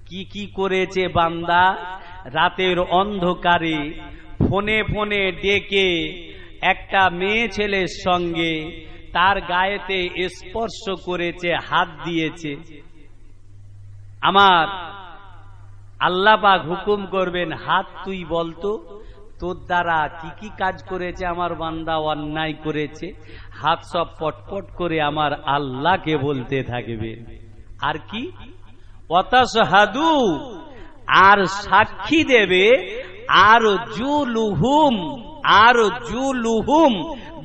কি কি করেছে বান্দা। রাতের অন্ধকারে ফোনে ফোনে ডেকে একটা মেয়ে ছেলের সঙ্গে তার গায়েতে স্পর্শ করেছে, হাত দিয়েছে। আমার আল্লাহ পাক হুকুম করবেন, হাত তুই বলতো তোর দ্বারা কি কি কাজ করেছে আমার বান্দা, অন্যায় করেছে। হাত সব পটপট করে আমার আল্লাহকে বলতে থাকবে। আর কি? ওয়াতাশহাদু, আর সাক্ষী দেবে, আর জুলুহুম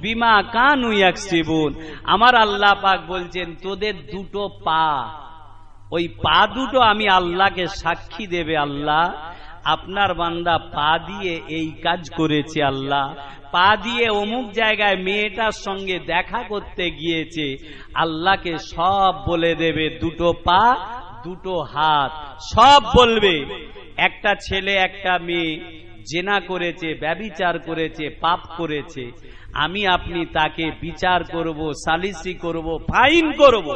বিমা কানু ইয়াকসিবুন। আমার আল্লাহ পাক বলছেন, তোদের দুটো পা, ওই পা দুটো আমি আল্লাহকে সাক্ষী দেবে। আল্লাহ আপনার বান্দা পা দিয়ে এই কাজ করেছে আল্লাহ, পা দিয়ে অমুক জায়গায় মেয়েটার সঙ্গে দেখা করতে গিয়েছে, আল্লাহকে সব বলে দেবে, দুটো পা দুটো হাত সব বলবে। একটা ছেলে একটা মেয়ে জেনা করেছে, ব্যভিচার করেছে, পাপ করেছে, আমি আপনি তাকে বিচার করব, সালিসি করব, ফাইন করব।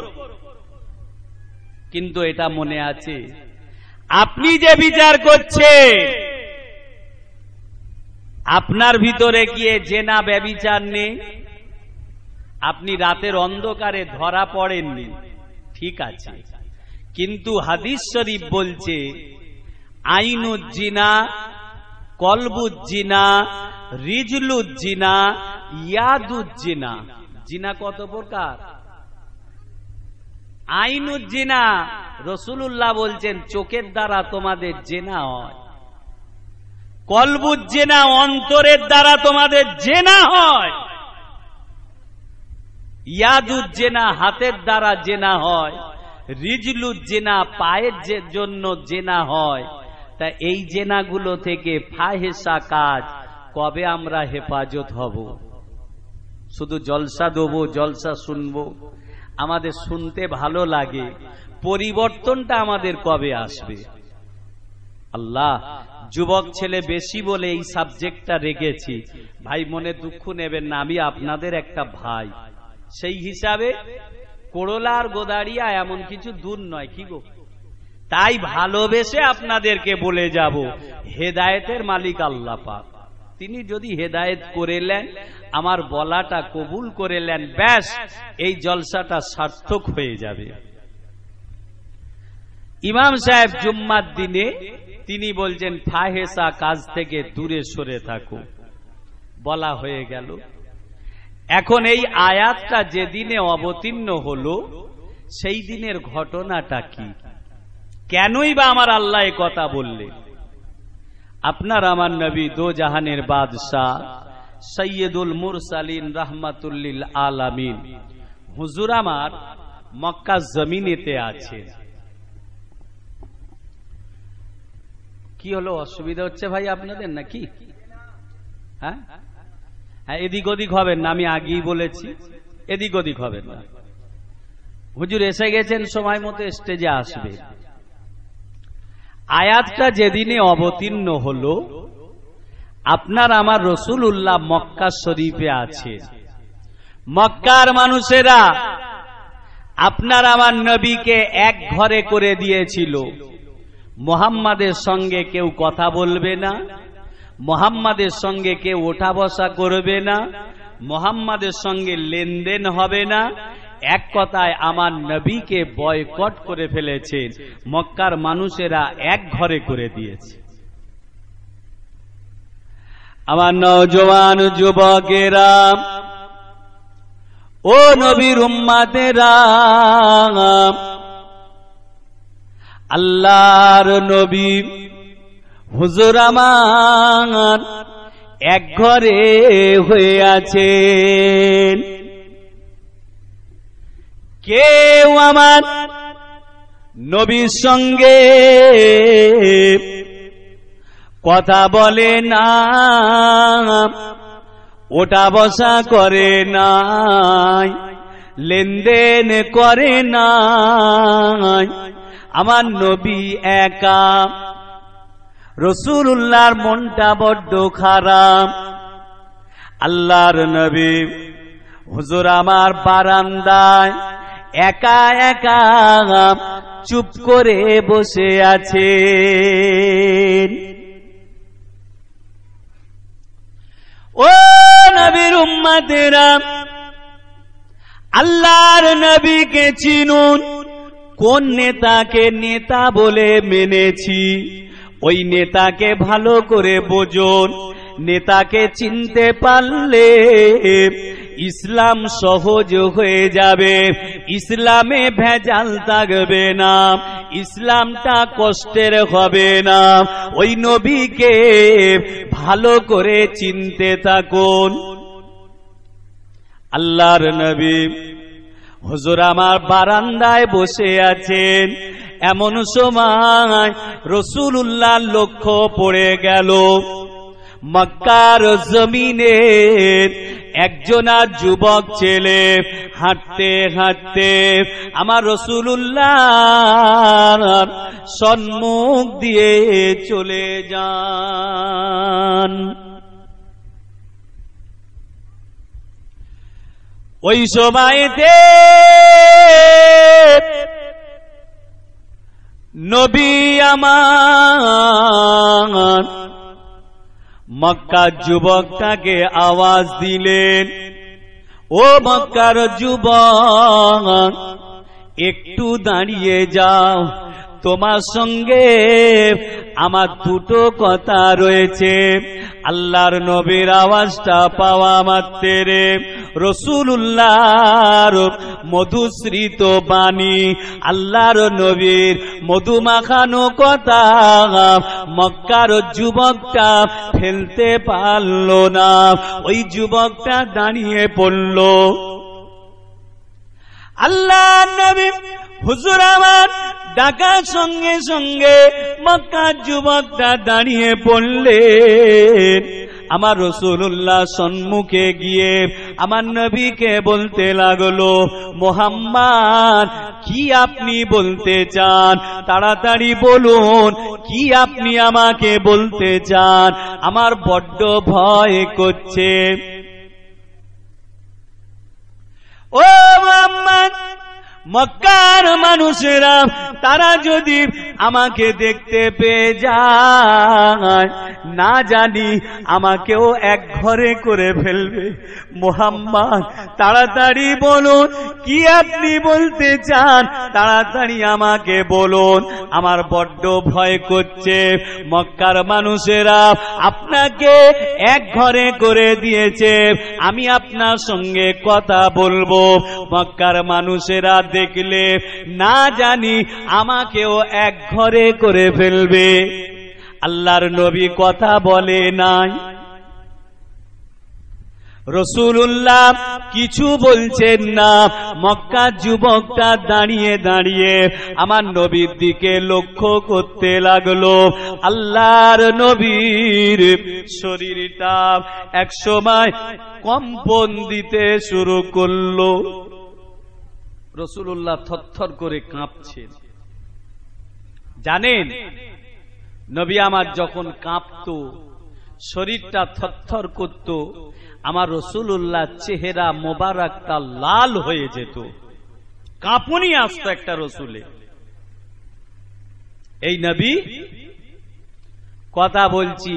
কিন্তু এটা মনে আছে, আপনি যে বিচার করছেন, আপনার ভিতরে গিয়ে জেনা ব্যভিচার নেই, আপনি রাতের অন্ধকারে ধরা পড়েননি, ঠিক আছে, কিন্তু হাদিস শরীফ বলছে আইনুজ্জিনা, কলবুজ্জিনা, রিজলুজ্জিনা, ইয়াদুজ্জিনা। জিনা কত প্রকার? আইনুজ্জিনা, রাসূলুল্লাহ বলছেন চোখের দ্বারা তোমাদের জেনা হয়। কলবুজ্জিনা, অন্তরের দ্বারা তোমাদের জেনা হয়। ইয়াদুজ্জিনা, হাতের দ্বারা জেনা হয়। রিজলুজ্জিনা, পায়ের জন্য জেনা হয়। তা এই জেনাগুলো থেকে ফাহেসা কাজ কবে আমরা হেফাজত হব? শুধু জলসা দেবো, জলসা শুনবো, আমাদের শুনতে ভালো লাগে, পরিবর্তনটা আমাদের কবে আসবে? আল্লাহ, যুবক ছেলে বেশি বলে এই সাবজেক্টটা রেখেছি, ভাই মনে দুঃখ নেবেন না, আমি আপনাদের একটা ভাই, সেই হিসাবে কোড়লা আর গোদাড়িয়া এমন কিছু দূর নয়, কি গো? তাই ভালোবেসে আপনাদেরকে বলে যাব, হেদায়েতের মালিক আল্লাহ পাক, তিনি যদি হেদায়েত করে নেন, আমার বলাটা কবুল করে নেন, ব্যাস এই জলসাটা সার্থক হয়ে যাবে। ইমাম সাহেব জুম্মার দিনে তিনি বলছেন ফাহেসা কাজ থেকে দূরে সরে থাকো, বলা হয়ে গেল। এখন এই আয়াতটা যেদিনে অবতীর্ণ হলো, সেই দিনের ঘটনাটা কি? কেনই বা আমার আল্লাহ এ কথা বললেন? আপনার আমার নবী, দো জাহানের বাদশাহ, সৈয়দুল মুরসালিন, রাহমাতুল্লিল আলামিন, হুজুর আমার মক্কা জমিনেতে আছে। কি হলো, অসুবিধা হচ্ছে ভাই আপনাদের নাকি? হ্যাঁ, এদিক ওদিক হবেন না, আমি আগেই বলেছি, এদিক ওদিক হবেন না। হুজুর এসে গেছেন, সময় মতো স্টেজে আসবে। আয়াতটা যেদিনে অবতীর্ণ হলো, আপনার আমার রাসূলুল্লাহ মক্কা শরীফে আছে। মক্কার মানুষেরা আপনার আমার নবীকে এক ঘরে করে দিয়েছিল। মুহাম্মাদের সঙ্গে কেউ কথা বলবে না, মুহাম্মাদের সঙ্গে কেউ ওঠা বসা করবে না, মুহাম্মাদের সঙ্গে লেনদেন হবে না। এক কথায় আমার নবীকে বয়কট করে ফেলেছেন। মক্কার মানুষেরা এক ঘরে করে দিয়েছে। আমার নওজওয়ান যুবকেরা, ও নবীর উম্মতেরা, আল্লাহর নবী হুজুর আমার এক ঘরে হয়ে আছেন। কেউ আমার নবীর সঙ্গে কথা বলে না, ওঠা বসা করে না, লেনদেন করে না। আমার নবী একা। রাসূলুল্লাহর মনটা বড্ড খারাপ। আল্লাহর নবী হুজুর আমার বারান্দায় একা একা চুপ করে বসে আছেন। ও নবীর উম্মতেরা, আল্লাহর নবীকে চিনুন। কোন নেতাকে নেতা বলে মেনেছি, ওই নেতাকে ভালো করে বোঝুন। নেতাকে চিনতে পারলে ইসলাম সহজ হয়ে যাবে, ইসলামে ভেজাল থাকবে না, ইসলামটা কষ্টের হবে না। ওই নবীকে ভালো করে চিনতে থাকুন। আল্লাহর নবী হুজুর আমার বারান্দায় বসে আছেন। এমন সময় রাসূলুল্লাহর লক্ষ্য পড়ে গেল মক্কার জমিনে একজনা যুবক ছেলে হাঁটতে হাঁটতে আমার রাসূলুল্লাহর সম্মুখ দিয়ে চলে যান। ওই সময়তে নবী আমার মক্কার যুবকটাকে আওয়াজ দিলেন, ও মক্কার যুবক, একটু দাঁড়িয়ে যাও, তোমার সঙ্গে আমার দুটো কথা রয়েছে। আল্লাহর নবীর আওয়াজটা পাওয়া মাত্রে রাসূলুল্লাহর মধুশ্রিত বাণী, আল্লাহর নবীর মধুমাখানো কথা মক্কার যুবকটা ফেলতে পারল না। ওই যুবকটা দাঁড়িয়ে পড়ল। আল্লাহর নবী হুজুর আমার ডাকার সঙ্গে সঙ্গে মক্কার যুবকটা দাঁড়িয়ে পড়লেন। আমার রাসূলুল্লাহ সম্মুখে গিয়ে আমার নবীকে বলতে লাগলো, মুহাম্মদ, কি আপনি বলতে চান? তাড়াতাড়ি বলুন, কি আপনি আমাকে বলতে চান? আমার বড্ড ভয় করছে। ও মুহাম্মদ, মক্কার মানুষেরা তারা যদি আমাকে দেখতে পেয়ে যায়, না জানি আমাকেও এক ঘরে করে ফেলবে। মুহাম্মদ, তাড়াতাড়ি বলুন, কি আপনি বলতে চান? তাড়াতাড়ি আমাকে বলুন, আমার বড্ড ভয় করছে। মক্কার মানুষেরা আপনাকে এক ঘরে করে দিয়েছে, আমি আপনার সঙ্গে কথা বলবো। মক্কার মানুষেরা দেখলে না জানি আমাকেও এক ঘরে করে ফেলবে। আল্লাহর নবী কথা বলে নাই, রাসূলুল্লাহ কিছু বলছেন না। মক্কা যুবকটা দাঁড়িয়ে দাঁড়িয়ে আমার নবীর দিকে লক্ষ্য করতে লাগলো। আল্লাহর নবীর শরীরটা একসময় কম্পন দিতে শুরু করলো। রাসূলুল্লাহ থরথর করে কাঁপছেন। জানেন, নবী আমার যখন কাঁপতো, শরীরটা থরথর করত, আমার রাসূলুল্লাহ চেহারা মোবারকটা লাল হয়ে যেত, কাঁপুনি আসতো একটা রসুলে। এই নবী কথা বলছি,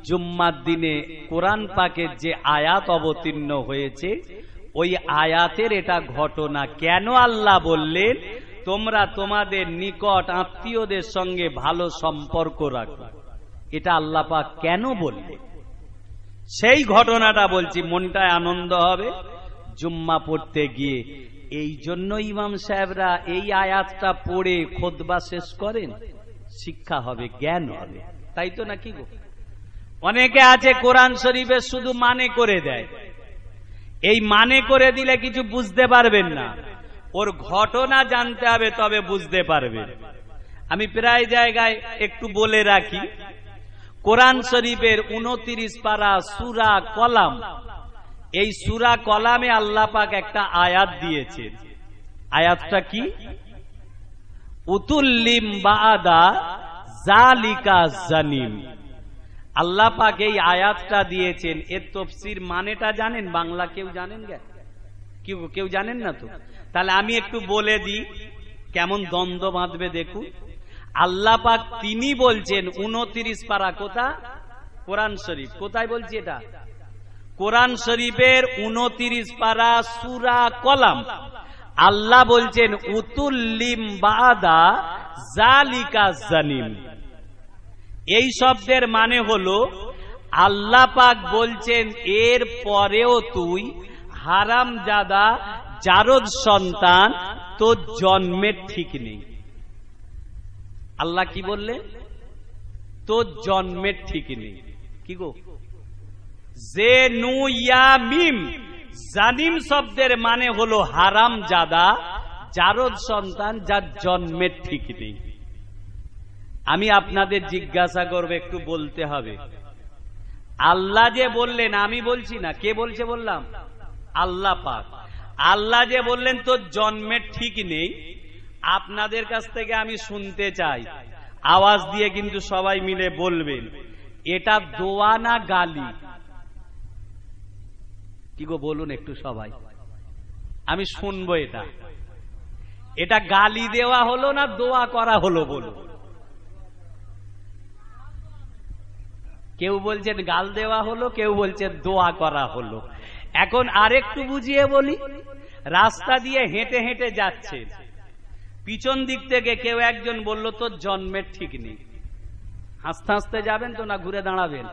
জুম্মার দিনে কোরআন পাকের যে আয়াত অবতীর্ণ হয়েছে, ওই আয়াতের এটা ঘটনা। কেন আল্লাহ বললেন তোমরা তোমাদের নিকট আত্মীয়দের সঙ্গে ভালো সম্পর্ক রাখো, এটা আল্লাহ পাক কেন বললেন সেই ঘটনাটা বলছি। মনটায় আনন্দ হবে জুম্মা পড়তে গিয়ে। এই জন্য ইমাম সাহেবরা এই আয়াতটা পড়ে খুতবা শেষ করেন, শিক্ষা হবে, জ্ঞান হবে, তাই তো নাকি গো? অনেকে আছে কোরআন শরীফের শুধু মানে করে দেয়। এই মানে করে দিলে কিছু বুঝতে পারবেন না, ওর ঘটনা জানতে হবে, তবে বুঝতে পারবেন। আমি প্রায় জায়গায় একটু বলে রাখি, কোরআন শরীফের 29 পারা সূরা কলাম, এই সূরা কলামে আল্লাহ পাক একটা আয়াত দিয়েছেন। আয়াতটা কি? উতুল্লিম বাদা জালিকা জানিম। আল্লাহ পাক এই আয়াতটা দিয়েছেন, এর তাফসীর মানেটা জানেন? বাংলা কেউ জানেন? কেউ জানেন না তো? তাহলে আমি একটু বলে দিই, কেমন দ্বন্দ্ব বাঁধবে দেখুন। আল্লাহ পাক তিনি বলছেন 29 পারা, কোথা? কোরআন শরীফ। কোথায় বলছি এটা? কোরআন শরীফের 29 পারা সূরা কলাম। আল্লাহ বলছেন উতুল্লিম বাদা জালিকা জানিম। এই শব্দের মানে হলো আল্লাহ পাক বলছেন এর পরেও তুই হারামজাদা জারদ সন্তান, তোর জন্মের ঠিক নেই। আল্লাহ কি বললেন? তোর জন্মের ঠিক নেই। কি গো? জে নু ইয়া মিম, জানিম শব্দের মানে হলো হারামজাদা, জারদ সন্তান যার জন্মের ঠিক নেই। আমি আপনাদের জিজ্ঞাসা করব, একটু বলতে হবে। আল্লাহ যে বললেন, আমি বলছি না, কে বলছে বললাম? আল্লাহ পাক। আল্লাহ যে বললেন তোর জন্মের ঠিক নেই, আপনাদের কাছ থেকে আমি শুনতে চাই, আওয়াজ দিয়ে কিন্তু সবাই মিলে বলবেন, এটা দোয়া না গালি? কি গো বলুন একটু সবাই, আমি শুনবো। এটা গালি দেওয়া হলো না দোয়া করা হলো? বলুন। কেউ বলছেন গাল দেওয়া হলো, কেউ বলছেন দোয়া করা হলো। এখন আরেকটু বুঝিয়ে বলি। রাস্তা দিয়ে হেঁটে হেঁটে যাচ্ছে, পিছন দিক থেকে কেউ একজন বলল তোর জন্মের ঠিক নেই, হাসতে হাসতে যাবেন তো না ঘুরে দাঁড়াবেন?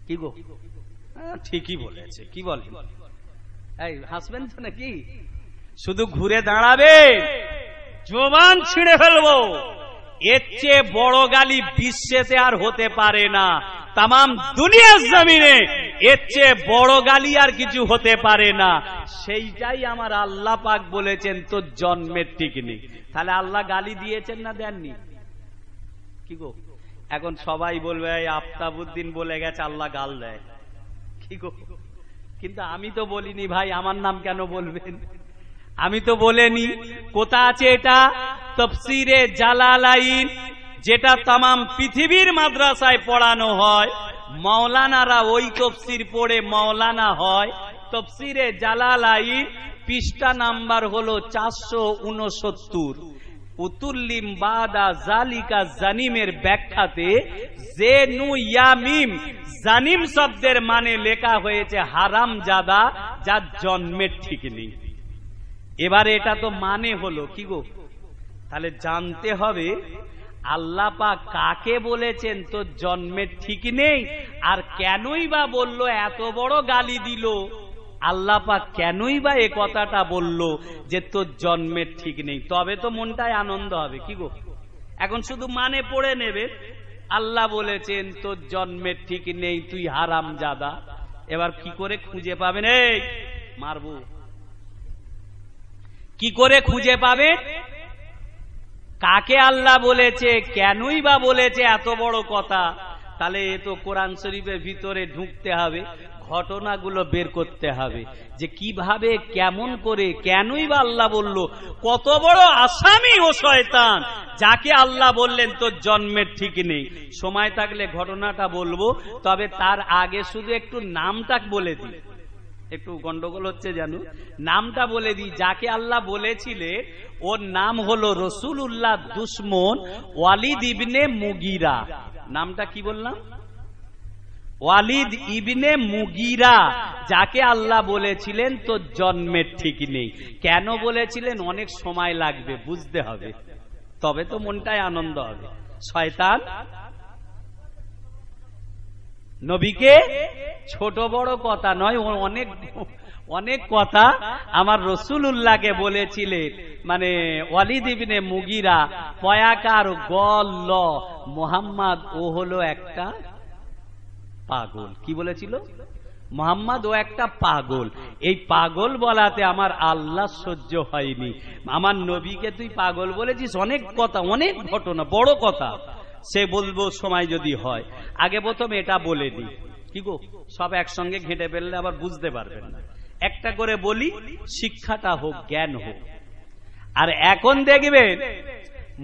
কি গো, ঠিকই বলেছে, কি বলেন? এই হাসবেন তো নাকি? শুধু ঘুরে দাঁড়াবেন, জবান ছিঁড়ে ফেলবো। এর চেয়ে বড় গালি বিশ্বেতে আর হতে পারে না। তামাম দুনিয়ার জমিনে এর চেয়ে বড় গালি আর কিছু হতে পারে না। সেইটাই আমার আল্লাহ পাক বলেছেন তোর জন্মের ঠিক নেই। তাহলে আল্লাহ গালি দিয়েছেন না দেননি? কি গো, এখন সবাই বলবে আফতাবউদ্দিন বলে গেছে আল্লাহ গাল দেয়। কি গো, কিন্তু আমি তো বলিনি ভাই, আমার নাম কেন বলবেন? আমি তো বলেনি। কোথা আছে এটা? তাফসীরে জালালাইন, যেটা তামাম পৃথিবীর মাদ্রাসায় পড়ানো হয়। মাওলানারা ওই তাফসীর পড়ে মাওলানা হয়। তাফসীরে জালালাইন পৃষ্ঠা নাম্বার হলো 469। উতুল্লিম বাদা জালিকা জানিমের ব্যাখ্যাতে জেনু ইয়ামিম, জানিম শব্দের মানে লেখা হয়েছে হারামজাদা, যার জন্মের ঠিক নেই। এবারে এটা তো মানে হলো কি গো? তাহলে জানতে হবে আল্লাহ পাক কাকে বলেছেন তোর জন্মের ঠিক নেই, আর কেনই বা বলল, এত বড় গালি দিল আল্লাহ পাক কেনই বা এ কথাটা বলল যে তোর জন্মের ঠিক নেই? তবে তো মনটায় আনন্দ হবে। কি গো, এখন শুধু মানে পড়ে নেবে, আল্লাহ বলেছেন তোর জন্মের ঠিক নেই, তুই হারামজাদা। এবার কি করে খুঁজে পাবেন? এই মারবো, কি করে খুঁজে পাবেন কাকে আল্লাহ বলেছে, কেনই বা বলেছে এত বড় কথা? তাহলে এ তো কোরআন শরীফের ভিতরে ঢুকতে হবে, ঘটনাগুলো বের করতে হবে যে কিভাবে, কেমন করে, কেনই বা আল্লাহ বলল। কত বড় আসামি ও শয়তান, যাকে আল্লাহ বললেন তোর জন্মের ঠিক নেই। সময় থাকলে ঘটনাটা বলবো, তবে তার আগে শুধু একটু নামটা বলে দিই, একটু গন্ডগোল হচ্ছে জানো। নামটা বলে দিই, যাকে আল্লাহ বলেছিলেন ওর নাম হলো রাসূলুল্লাহ দুশমন ওয়ালিদ ইবনে মুগিরা। নামটা কি বললাম? ওয়ালিদ ইবনে মুগিরা, যাকে আল্লাহ বলেছিলেন তোর জন্মের ঠিক নেই। কেন বলেছিলেন অনেক সময় লাগবে, বুঝতে হবে, তবে তো মনটায় আনন্দ হবে। শয়তান নবীকে ছোট বড় কথা নয়, অনেক অনেক কথা আমার রাসূলুল্লাহকে বলেছিলেন। মানে ওয়ালিদ ইবনে মুগিরা পয়াকার গল মুহাম্মদ ও হলো একটা পাগল। কি বলেছিল? মুহাম্মদ ও একটা পাগল। এই পাগল বলাতে আমার আল্লাহ সহ্য হয়নি। আমার নবীকে তুই পাগল বলেছিস, অনেক কথা, অনেক ঘটনা, বড় কথা সে বলবো সময় যদি হয়। আগে প্রথম এটা বলে দিই, কি গো, সব একসঙ্গে ঘেঁটে ফেললে আবার বুঝতে পারবেন না। একটা করে বলি, শিক্ষাটা হোক, জ্ঞান হোক। আর এখন দেখবেন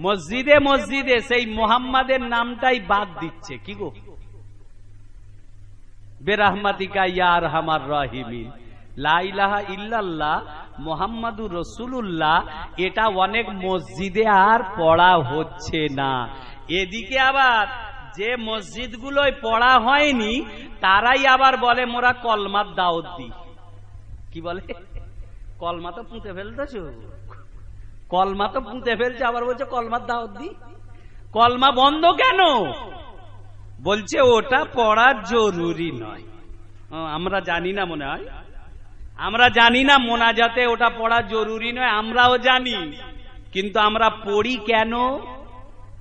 মসজিদে মসজিদে সেই মুহাম্মাদের নামটাই বাদ দিচ্ছে। কি গো, বেরহমাতিকা ইয়া আরহামার রাহিমিন, লা ইলাহা ইল্লাল্লাহ মুহাম্মাদুর রাসূলুল্লাহ, এটা অনেক মসজিদে আর পড়া হচ্ছে না। এদিকে আবার যে মসজিদগুলোয় পড়া হয়নি তারাই আবার বলে মোরা কলমার দাওয়াত দিই। কি বলে? কলমা তো পুঁতে ফেলতেছো, কলমা তো পুঁতে ফেলছে, আবার বলছে কলমার দাওয়াত দিই। কলমা বন্ধ কেন? বলছে ওটা পড়া জরুরি নয়। আমরা জানি না, মনে হয় আমরা জানি না মোনাজাতে ওটা পড়া জরুরি নয়, আমরাও জানি, কিন্তু আমরা পড়ি কেন?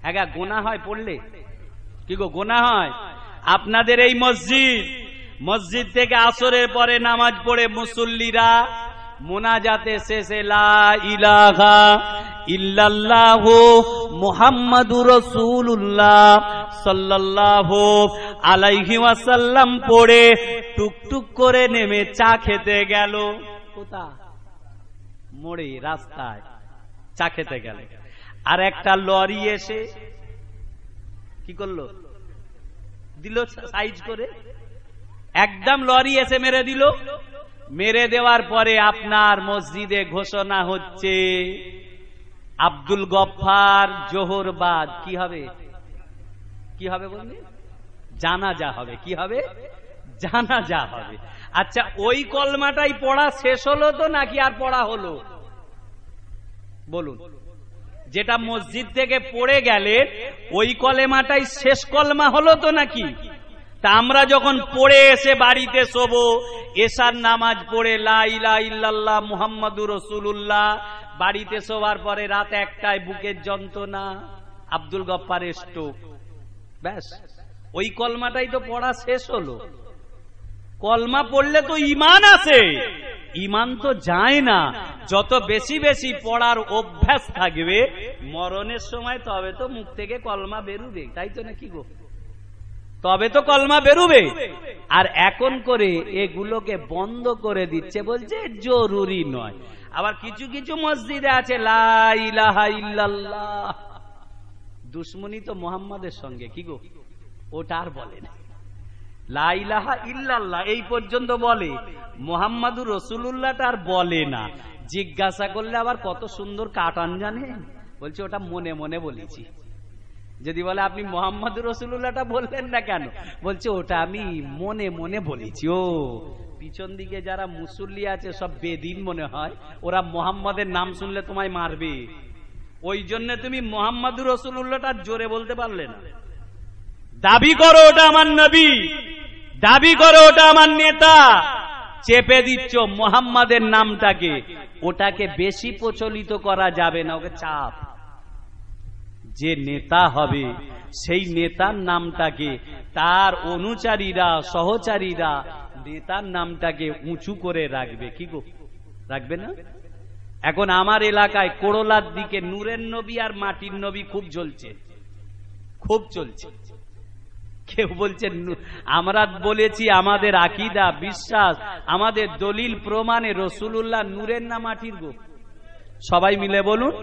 হ্যাঁ, গোনা হয় পড়লে। কি গো, গোনা হয়? আপনাদের এই মসজিদ থেকে আসরের পরে নামাজ পড়ে মুসল্লিরা মোনাজাতে শেষে লা ইলাহা ইল্লাল্লাহু মুহাম্মাদুর রাসূলুল্লাহ সাল্লাল্লাহু আলাইহি ওয়াসাল্লাম পড়ে টুকটুক করে নেমে চা খেতে গেল। কোথা? মোড়ে, রাস্তায় চা খেতে গেল। আর একটা লরি এসে কি করলো? দিল সাইজ করে, একদম লরি এসে মেরে দিল। মেরে দেওয়ার পরে আপনার মসজিদে ঘোষণা হচ্ছে আব্দুল গফফার জোহর বাদ কি হবে? কি হবে বলুন? জানাজা হবে। কি হবে? জানাজা হবে। আচ্ছা, ওই কলমাটাই পড়া শেষ হলো তো নাকি আর পড়া হলো? বলুন। যেটা মসজিদ থেকে পড়ে গেলেন ওই কলেমাটাই শেষ কলমা হলো তো নাকি? তা আমরা যখন পড়ে এসে বাড়িতে শোবো, এশার নামাজ পড়ে লা ইলাহা ইল্লাল্লাহ মুহাম্মাদুর রাসূলুল্লাহ, বাড়িতে শোবার পরে রাত 1টায় বুকের যন্ত্রণা, আব্দুল গফফারের স্ট্রোক, ব্যাস ওই কলমাটাই তো পড়া শেষ হলো। কলমা পড়লে তো ঈমান আসে, ঈমান তো যায় না। যত বেশি বেশি পড়ার অভ্যাস থাকবে মরণের সময় তবে তো মুখ থেকে কলমা বেরুবে, তাই তো নাকি গো? তবে তো কলমা বেরুবে। আর এখন করে এগুলোকে বন্ধ করে দিচ্ছে, বলছে জরুরি নয়। আবার কিছু কিছু মসজিদে আছে লা ইলাহা ইল্লাল্লাহ, দুশ্মনী তো মুহাম্মাদের সঙ্গে, কি গো? ওটা আর বলে না। লা ইলাহা ইল্লাল্লাহ এই পর্যন্ত বলে, মুহাম্মাদুর রাসূলুল্লাহটা আর বলে না। জিজ্ঞাসা করলে আবার কত সুন্দর কাটান জানেন, বলছে ওটা মনে মনে বলেছি। যদি বলে আপনি মুহাম্মাদুর রাসূলুল্লাহটা বললেন না কেন, বলছে ওটা আমি মনে মনে বলেছি। ও পিছন দিকে যারা মুসল্লি আছে সব বেদিন মনে হয়, ওরা মুহাম্মাদের নাম শুনলে তোমায় মারবে, ওই জন্য তুমি মুহাম্মাদুর রাসূলুল্লাহটা জোরে বলতে পারলে না। দাবি করো ওটা আমার নবী, দাবি করো ওটা আমার নেতা, চেপে দিচ্ছ মুহাম্মাদের নামটাকে, ওটাকে বেশি প্রচলিত করা যাবে না, ওকে চাপ। যে নেতা হবে সেই নেতার নামটাকে, তার অনুচারীরা সহচারীরা নেতার নামটাকে উঁচু করে রাখবে, কি গো? রাখবে না? এখন আমার এলাকায় কোড়লার দিকে নূরের নবী আর মাটির নবী খুব জ্বলছে, খুব চলছে। কেউ বলছে, আমরা বলেছি আমাদের আকীদা বিশ্বাস আমাদের দলিল প্রমাণে রাসূলুল্লাহ নূরের না মাটির গো? সবাই মিলে বলুন,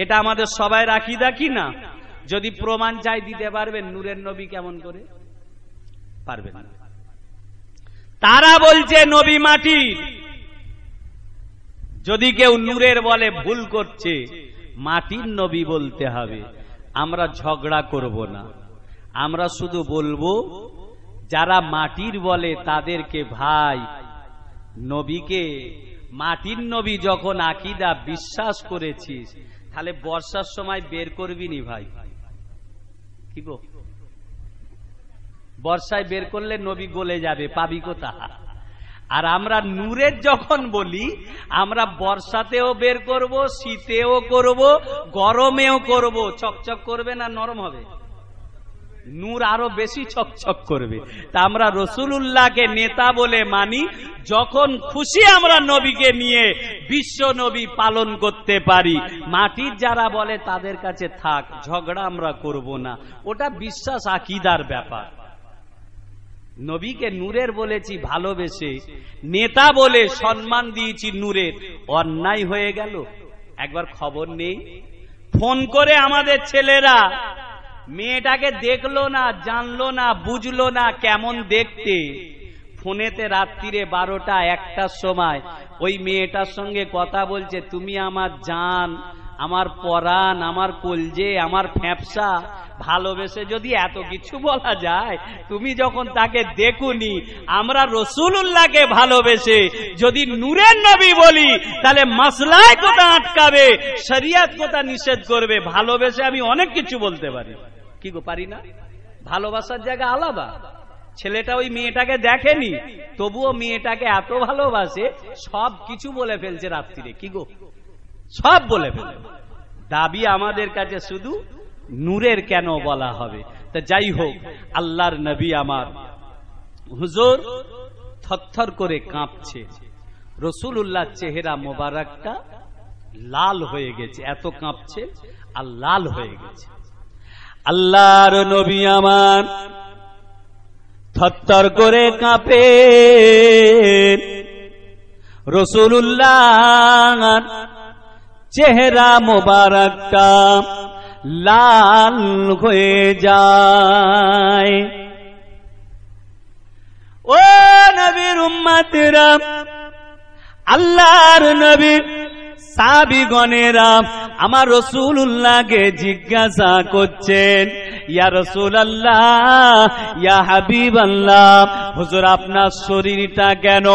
এটা আমাদের সবাইয়ের আকীদা কি না? যদি প্রমাণ চাই দিতে পারবেন নূরের নবী কেমন করে? পারবেন না। তারা বলছে নবী মাটির। যদি কেউ নূরের বলে ভুল করছে, মাটির নবী বলতে হবে। আমরা ঝগড়া করব না, আমরা শুধু বলবো যারা মাটির বলে তাদেরকে ভাই, নবীকে মাটির নবী যখন আকীদা বিশ্বাস করেছিস, তাহলে বর্ষার সময় বের করবি নি ভাই, কি গো? বর্ষায় বের করলে নবী গলে যাবে, পাবি কোথা? আর আমরা নূরের যখন বলি, আমরা বর্ষাতেও বের করব, শীতেও করব, গরমেও করব। চকচক করবে না নরম হবে? নূর আরো বেশি চকচক করবে। তা আমরা রাসূলুল্লাহকে নেতা বলে মানি, যখন খুশি আমরা নবীকে নিয়ে বিশ্ব নবী পালন করতে পারি। মাটির যারা বলে তাদের কাছে থাক, ঝগড়া আমরা করব না, ওটা বিশ্বাস আকীদার ব্যাপার। নবীকে নূরের বলেছি ভালোবেসে, নেতা বলে সম্মান দিয়েছি নূরের, অন্যায় হয়ে গেল? একবার খবর নেই? ফোন করে আমাদের ছেলেরা মেয়েটাকে দেখলো না, জানলো না, বুঝলো না কেমন দেখতে, ফোনেতে রাত্রিরে 12টা 1টার সময় ওই মেয়েটার সঙ্গে কথা বলছে, তুমি আমার জান, আমার পরাণ, আমার কলজে, আমার ফ্যাপসা। ভালোবেসে যদি এত কিছু বলা যায়, তুমি যখন তাকে দেখুনি, আমরা রাসূলুল্লাহকে ভালোবেসে যদি নূরের নবী বলি, তাহলে মাসলায় কোথা আটকাবে, শরিয়ত কোথা নিষেধ করবে? ভালোবেসে আমি অনেক কিছু বলতে পারি, কি গো? পারি না? ভালোবাসার জায়গা আলাদা। ছেলেটা ওই মেয়েটাকে দেখেনি, তবুও মেয়েটাকে এত ভালোবাসে, সব কিছু বলে ফেলছে রাত্রিরে, কি গো? সব বলে ফেলে। দাবি আমাদের কাছে শুধু নূরের কেন বলা হবে? তা যাই হোক, আল্লাহর নবী আমার হুজুর থরথর করে কাঁপছে। রসুলুল্লাহ চেহারা মোবারকটা লাল হয়ে গেছে, এত কাঁপছে আর লাল হয়ে গেছে। আল্লাহর নবী আমার থরথর করে কাঁপে। রসুলুল্লাহ চেহারা মোবারকটা লাল হয়ে যায়। ও নবীর উম্মতেরা, আল্লাহর নবী সাহাবীগণেরা আমার রাসূলুল্লাহকে জিজ্ঞাসা করছেন, ইয়া রাসূলুল্লাহ, ইয়া হাবিবাল্লাহ, হুজুর আপনার শরীরটা কেন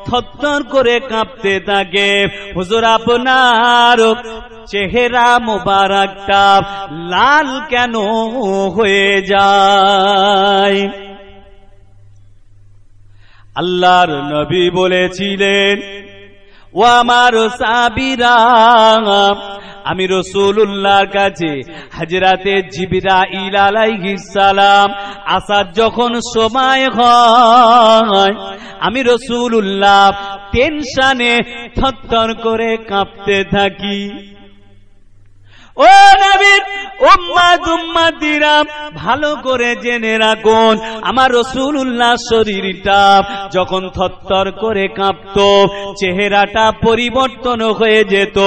থরথর করে কাঁপতে থাকে? হুজুর আপনার চেহারা মোবারকটা লাল কেন হয়ে যায়? আল্লাহর নবী বলেছিলেন, ও আমার সাহাবীরা, আমি রাসূলুল্লাহর কাছে হযরতে জিবরাইল আলাইহিস সালাম আসার যখন সময় হয়, আমি রাসূলুল্লাহ টেনশনে থরথর করে কাঁপতে থাকি। ও নবীর উম্মতিরা, ভালো করে জেনে রাখুন, আমার রাসূলুল্লাহ শরীরটা যখন থরথর করে কাঁপতো, চেহারাটা পরিবর্তন হয়ে যেত।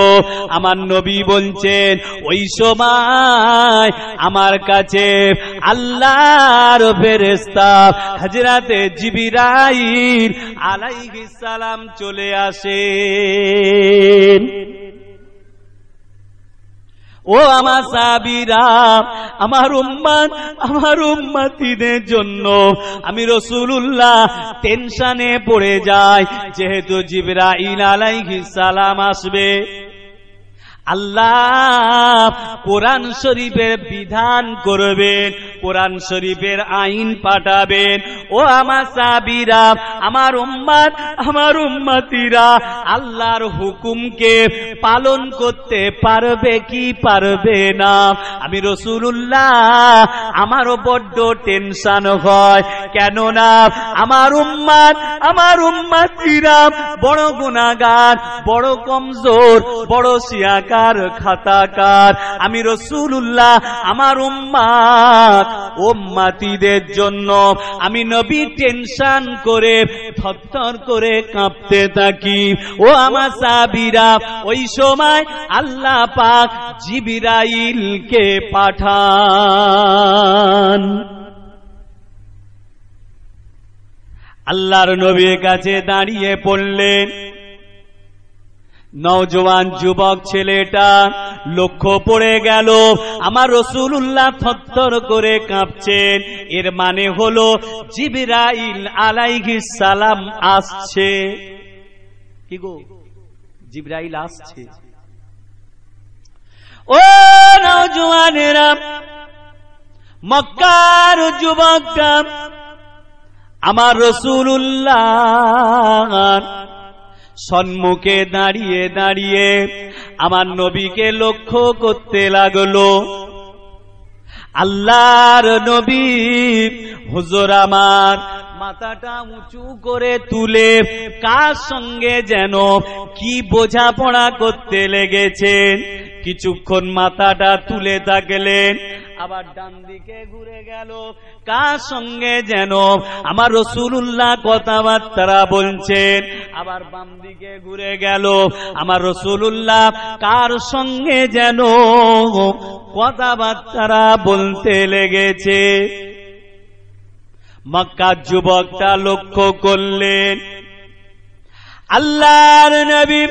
আমার নবী বলছেন, ওই সময় আমার কাছে আল্লাহর ফেরেশতা হযরতে জিবরাইল আলাইহিস সালাম চলে আসেন। ও আমার সাহাবীরা, আমার উম্মতিদের জন্য আমি রাসূলুল্লাহ টেনশনে পড়ে যাই, যেহেতু জিবরাইল আলাইহিস সালাম আসবে। আল্লাহ কোরআন শরীফের বিধান করবেন, কোরআন শরীফের আইন পাঠাবেন। ও আমার সাহাবীরা, আমার উম্মতিরা আল্লাহর হুকুমকে পালন করতে পারবে কি পারবে না? আমি রাসূলুল্লাহ আমারও বড্ড টেনশন হয়, কেননা আমার উম্মতিরা বড় গুনাহগার, বড় কমজোর, বড় শিয়াকার, খাতাকার। আমি রাসূলুল্লাহ আমার উম্মতিদের জন্য আমি নবী টেনশন করে থরথর করে কাঁপতে থাকি। ও আমার সাহাবীরা, ওই সময় আল্লাহ পাক জিবরাইলকে পাঠান। আল্লাহর নবীর কাছে দাঁড়িয়ে পড়লেন। নওজওয়ান যুবক ছেলেটা লক্ষ্য পড়ে গেল, আমার রাসূলুল্লাহ থরথর করে কাঁপছেন। এর মানে হলো জিবরাইল আলাইহিস সালাম আসছে। কি গো, জিবরাইল আসছে। ও নওজওয়ানেরা, মক্কার যুবকরা, আমার রাসূলুল্লাহ সম্মুখে দাঁড়িয়ে দাঁড়িয়ে আমার নবীকে লক্ষ্য করতে লাগলো। আল্লাহর নবী হুজুর আমার মাথাটা উঁচু করে তুলে কার সঙ্গে যেন কি বোঝাপড়া করতে লেগেছেন। কিছুক্ষণ মাথাটা তুলে থাকলেন, আবার ডান দিকে ঘুরে গেল, কার সঙ্গে যেন আমার রাসূলুল্লাহ কথাবার্তা বলছেন। আবার বাম দিকে ঘুরে গেল, আমার রাসূলুল্লাহ কার সঙ্গে যেন কথাবার্তা বলতে লেগেছে। মক্কার যুবকটা লক্ষ্য করলেন, আল্লাহর নবী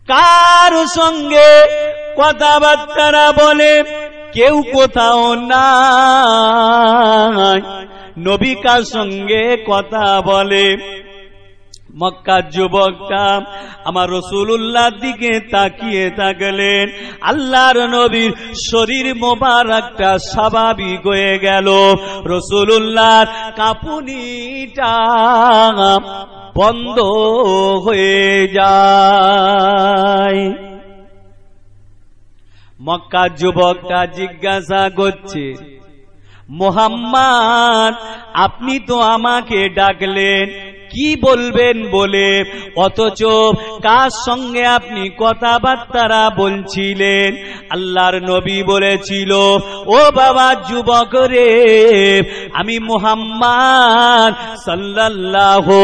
কার সঙ্গে কথাবার্তা বলে কেউ কোথাও নাই, নবী কার সঙ্গে কথা বলে। মক্কার যুবকটা আমার রাসূলুল্লাহর দিকে তাকিয়ে থাকলেন। আল্লাহর নবীর শরীর মোবারকটা স্বাভাবিক হয়ে গেল, রাসূলুল্লাহর কাঁপুনিটা বন্ধ হয়ে যায়। মক্কার যুবকটা জিজ্ঞাসা করছে, মুহাম্মদ আপনি তো আমাকে ডাকলেন, কি বলবেন বলে, অথচ কার সঙ্গে আপনি কথাবার্তা বলছিলেন? আল্লাহর নবী বলেছিল, ও বাবা যুবক রে, আমি মুহাম্মদ সাল্লাল্লাহু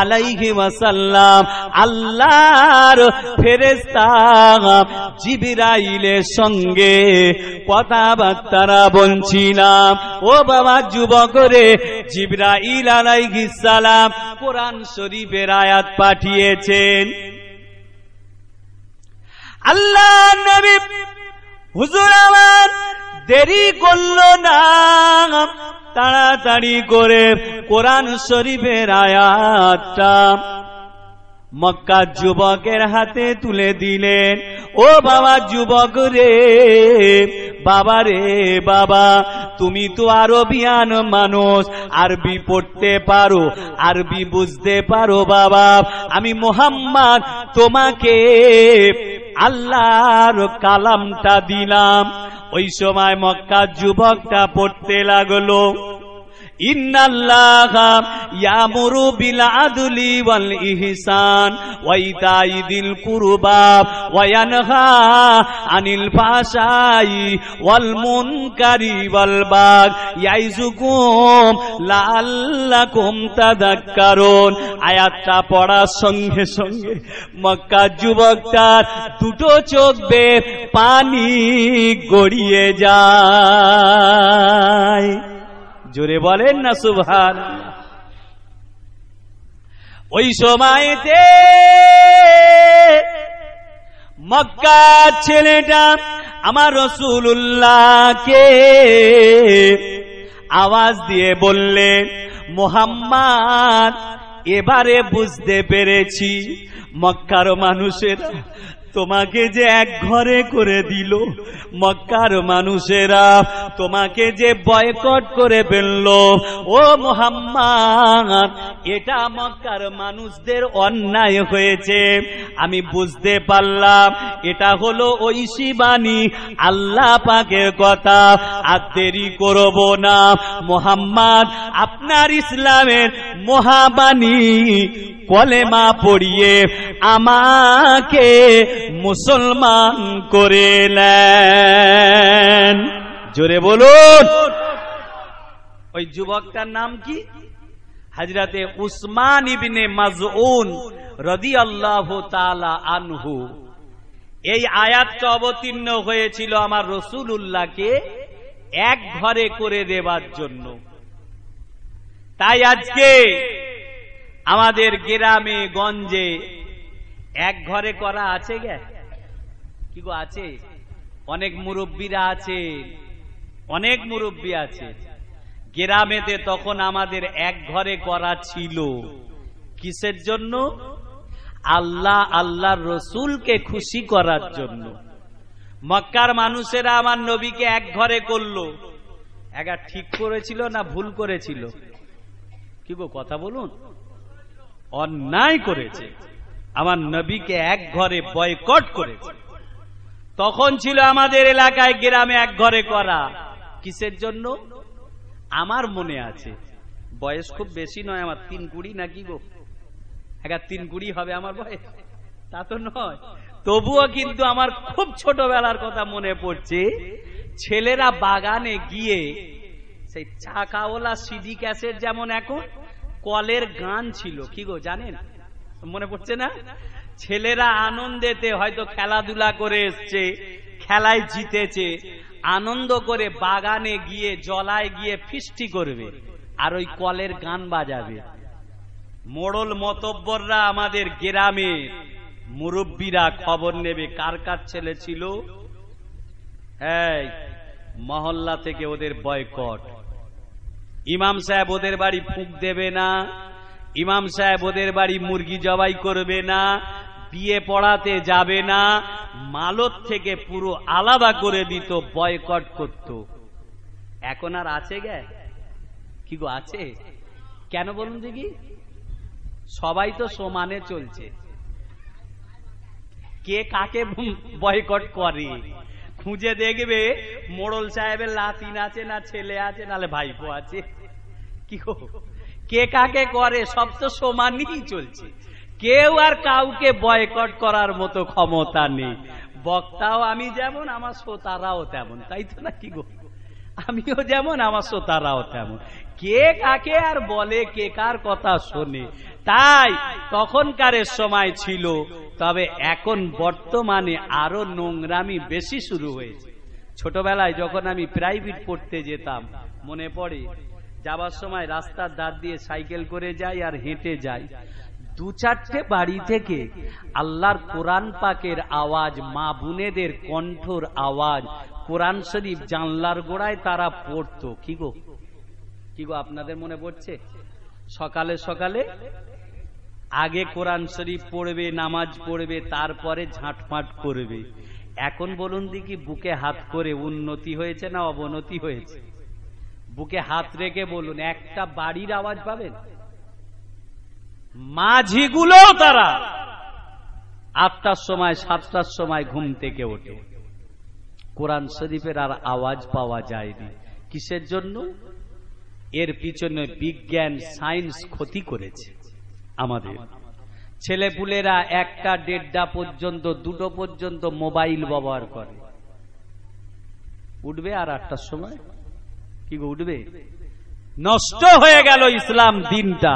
আলাইহি ওয়াসাল্লাম আল্লাহর ফেরেশতা জিবরাইলের সঙ্গে কথাবার্তা বলছিলাম। ও বাবা যুবক রে, জিবরাইল আলাইহিস সালাম কোরআন শরীফের আয়াত পাঠিয়েছেন। আল্লাহ নবী হুজুর আমার দেরি করলো না, তাড়াতাড়ি করে কোরআন শরীফের আয়াতটা মক্কার যুবকের হাতে তুলে দিলেন। ও বাবা যুবক রে, বাবা রে বাবা, তুমি তো আরবিয়ান মানুষ, আরবি পড়তে পারো, আরবি বুঝতে পারো বাবা। আমি মুহাম্মদ তোমাকে আল্লাহর কালামটা দিলাম। ওই সময় মক্কার যুবকটা পড়তে লাগলো, ইন্নাল্লাহা ইয়ামুরু বিল আদলি ওয়াল ইহসান ওয়া ইতাই যিল কুরবা ওয়া ইয়ানহা আনিল ফাহশাই ওয়াল মুনকারি ওয়াল বাগই ইয়াইযুকুম লাআল্লাকুম তাযাক্কারুন। আয়াতটা পড়ার সঙ্গে সঙ্গে মক্কার যুবকটার দুটো চোখ বেয়ে পানি গড়িয়ে যায়। জোরে বলেন না সুবহানাল্লাহ। ওই সময়তে মক্কার ছেলেটা আমার রাসূলুল্লাহকে আওয়াজ দিয়ে বললেন, মুহাম্মদ এবারে বুঝতে পেরেছি মক্কার মানুষেরা তোমাকে যে এক ঘরে করে দিল, মক্কার মানুষেরা তোমাকে যে বয়কট করে ফেলল, ও মুহাম্মদ এটা মক্কার মানুষদের অন্যায় হয়েছে। আমি বুঝতে পারলাম এটা হলো ঐশী বাণী, আল্লাহ পাকের কথা। আর দেরি করব না, মুহাম্মদ আপনার ইসলামের মহাবাণী কলেমা পড়িয়ে আমাকে মুসলমান করে নেন। জোরে বলুন। ওই যুবকটার নাম কি? হযরতে উসমান ইবনে মাজউন রাদিয়াল্লাহু তাআলা আনহু। এই আয়াতটা অবতীর্ণ হয়েছিল আমার রাসূলুল্লাহকে এক ঘরে করে দেবার জন্য। তাই আজকে আমাদের গ্রামে গঞ্জে এক ঘরে করা আছে গে, কি গো আছে? অনেক মুরব্বীরা আছে, অনেক মুরব্বী আছে। গ্রামেতে তখন আমাদের এক ঘরে করা ছিল। কিসের জন্য? আল্লাহ আল্লাহর রসুলকে খুশি করার জন্য। মক্কার মানুষেরা আমার নবীকে এক ঘরে করলো। একা ঠিক করেছিল না ভুল করেছিল? কি গো কথা বলুন। অন্যায় করেছে, আমার নবীকে এক ঘরে বয়কট করেছে। তখন ছিল আমাদের এলাকায় গ্রামে এক ঘরে করা। কিসের জন্য? আমার মনে আছে, বয়স খুব বেশি নয়, আমার 3-20 নাকি গো, 3-20 হবে আমার বয়স, তা তো নয়। তবুও কিন্তু আমার খুব ছোটবেলার কথা মনে পড়ছে। ছেলেরা বাগানে গিয়ে সেই চাকাওয়ালা সিডি ক্যাসেট, যেমন এখন কলের গান ছিল, কি গো জানেন? মনে পড়ছে না? ছেলেরা আনন্দেতে হয়তো খেলাধুলা করে এসছে, খেলায় জিতেছে, আনন্দ করে বাগানে গিয়ে জলায় গিয়ে ফিস্টি করবে আর ওই কলের গান বাজাবে। মোড়ল মতব্বররা আমাদের গ্রামে মুরব্বীরা খবর নেবে কার কার ছেলে ছিল, মহল্লা থেকে ওদের বয়কট। ইমাম সাহেব ওদের বাড়ি ফুঁক দেবে না, ইমাম সাহেব ওদের বাড়ি মুরগি জবাই করবে না, বিয়ে পড়াতে যাবে না, মালত থেকে পুরো আলাদা করে দিত, বয়কট করত। এখন আর আছে গে? কি গো আছে? কেন বলুন দেখি? সবাই তো সমানে চলছে। কে কাকে বয়কট করে খুঁজে দেখবে। মোড়ল সাহেবের লাতিন আছে না ছেলে আছে, নালে ভাইপো আছে। কি গো কে কাকে করে সব তো সমানই চলছে, কেউ আর কাউকে বয়কট করার মতো ক্ষমতা নেই। বক্তাও আমি যেমন, আমার শ্রোতারাও তেমন, তাই তো নাকি গো? আমিও যেমন, আমার শ্রোতারাও তেমন। কে কাকে আর বলে, কে কার কথা শোনে। তাই তখনকার সময় ছিল, তবে এখন বর্তমানে আরো নোংরামি বেশি শুরু হয়েছে। ছোটবেলায় যখন আমি প্রাইভেট পড়তে যেতাম, মনে পড়ে যাবার সময় রাস্তার ধার দিয়ে সাইকেল করে যাই আর হেঁটে যাই, 2-4টে বাড়ি থেকে আল্লাহর কোরআন পাকের আওয়াজ, মা বোনেদের কণ্ঠর আওয়াজ, কোরআন শরীফ জানলার গোড়ায় তারা পড়তো। কি গো আপনাদের মনে পড়ছে? সকালে সকালে আগে কোরআন শরীফ পড়বে, নামাজ পড়বে, তারপরে ঝাঁটফাঁট করবে। এখন বলুন দেখি, বুকে হাত করে উন্নতি হয়েছে না অবনতি হয়েছে? বুকে হাত রেখে বলুন, একটা বাড়ির আওয়াজ পাবেন? মাঝিগুলোও তারা 8টার সময় 7টার সময় ঘুম থেকে ওঠে, কোরআন শরীফের আর আওয়াজ পাওয়া যায়নি। কিসের জন্য? এর পিছনে বিজ্ঞান, সায়েন্স ক্ষতি করেছে আমাদের। ছেলেপুলেরা 1টা 1:30 পর্যন্ত, 2টো পর্যন্ত মোবাইল ব্যবহার করে। উঠবে আর 8টার সময় কি গো উঠবে? নষ্ট হয়ে গেল ইসলাম, দিনটা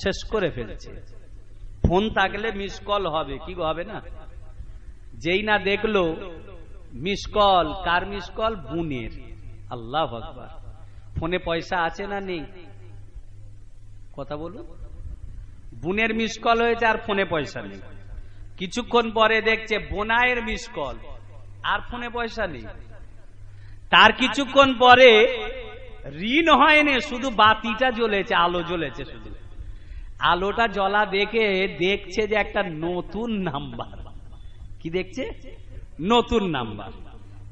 শেষ করে ফেলছে। ফোন থাকলে মিস কল হবে, কি গো হবে না? যেই না দেখলো মিস কল, কার মিস কল? বোনের। আল্লাহু আকবার। ফোনে পয়সা আছে না নেই? কথা বলুন। বোনের মিস কল হয়েছে আর ফোনে পয়সা নেই। কিছুক্ষণ পরে দেখছে বোনায়ের মিস কল, আর ফোনে পয়সা নেই। তার কিছুক্ষণ পরে ঋণ হয়নি, শুধু বাতিটা জ্বলেছে, আলো জ্বলেছে, শুধু আলোটা জ্বলা দেখে দেখছে যে একটা নতুন নাম্বার। কি দেখছে? নতুন নাম্বার।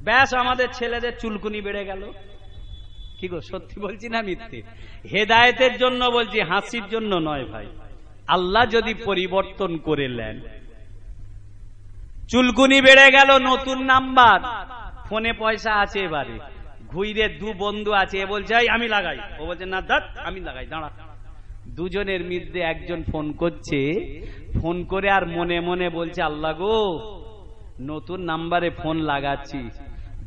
ব্যাস, আমাদের ছেলেদের চুলকুনি বেড়ে গেল। কি গো, সত্যি বলছি না মিথ্যে? হেদায়েতের জন্য বলছি, হাসির জন্য নয় ভাই। আল্লাহ যদি পরিবর্তন করে নেন, চুলকুনি বেড়ে গেল, নতুন নাম্বার, ফোনে পয়সা আছে, এবারে ঘুইরে 2 বন্ধু আছে, এ বলছে আমি লাগাই, ও বলছে না দাঁত আমি লাগাই, দাঁড়া। দুজনের মধ্যে একজন ফোন করছে, ফোন করে আর মনে মনে বলছে, আল্লাহ গো, নতুন নাম্বারে ফোন লাগাচ্ছি,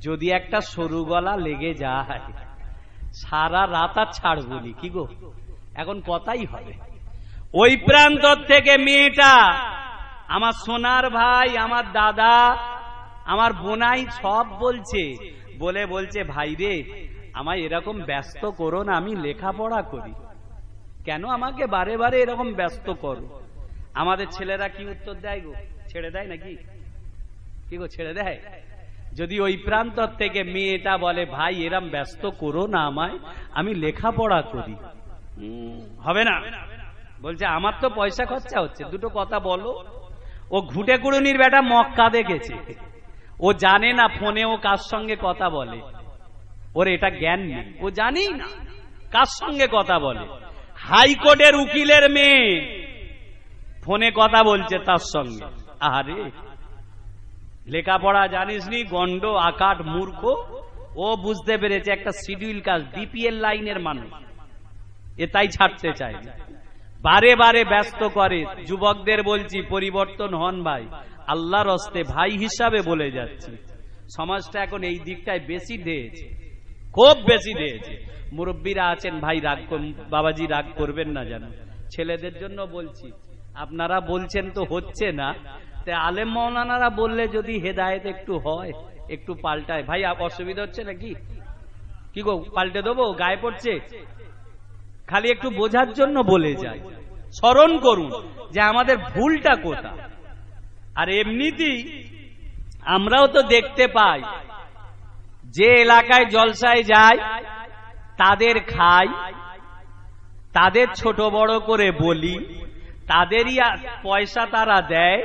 যদি একটা সরু গলা লেগে যায় সারা রাত আর ছাড়বনি। কি গো, এখন কথাই হবে। ওই প্রান্ত থেকে মেয়েটা, আমার সোনার ভাই, আমার দাদা, আমার বোনাই সব বলছে, বলছে ভাই রে, আমায় এরকম ব্যস্ত করো না, আমি লেখাপড়া করি, কেন আমাকে বারে বারে এরকম ব্যস্ত করো? আমাদের ছেলেরা কি উত্তর দেয় গো? ছেড়ে দেয় নাকি? কি গো, ছেড়ে দেয়? যদি ওই প্রান্ত থেকে মেয়েটা বলে ভাই এরম ব্যস্ত করো না আমায়, আমি লেখাপড়া করি, হবে না। বলছে আমার তো পয়সা খরচা হচ্ছে, দুটো কথা বলো। ও ঘুটে কুড়ুনির বেটা মক্কা দেখেছে, ও জানে না ফোনে ও কার সঙ্গে কথা বলে, ওর এটা জ্ঞান নেই, ও জানেই না কার সঙ্গে কথা বলে। হাইকোর্টের উকিলের মেয়ে ফোনে কথা বলছে তার সঙ্গে। আরে লেখাপড়া জানিস নি, গন্ড আকাট মূর্খ। ও বুঝতে পেরেছে একটা শিডিউল কাস্ট, বিপিএল লাইনের মানুষ, এ তাই ছাড়তে চায় না, বারে বারে ব্যস্ত করে। যুবকদের বলছি পরিবর্তন হন ভাই, আল্লাহর হস্তে ভাই হিসাবে বলে যাচ্ছি। সমাজটা এখন এই দিকটায় বেশি দিয়েছে, খুব বেশি দিয়েছে। মুরব্বীরা আছেন ভাই, রাগ বাবাজি রাগ করবেন না যেন, ছেলেদের জন্য বলছি। আপনারা বলছেন তো হচ্ছে না, তাই আলেম মাওলানারা বললে যদি হেদায়েত একটু হয়, একটু পাল্টায়, ভাই অসুবিধা হচ্ছে নাকি? কি গো, পাল্টে দেবো? গায়ে পড়ছে? খালি একটু বোঝার জন্য বলে যায়, স্মরণ করুন যে আমাদের ভুলটা কোথা। আর এমনিতেই আমরাও তো দেখতে পাই, যে এলাকায় জলসায় যায় তাদের খাই, তাদের ছোট বড় করে বলি, তাদেরই পয়সা তারা দেয়,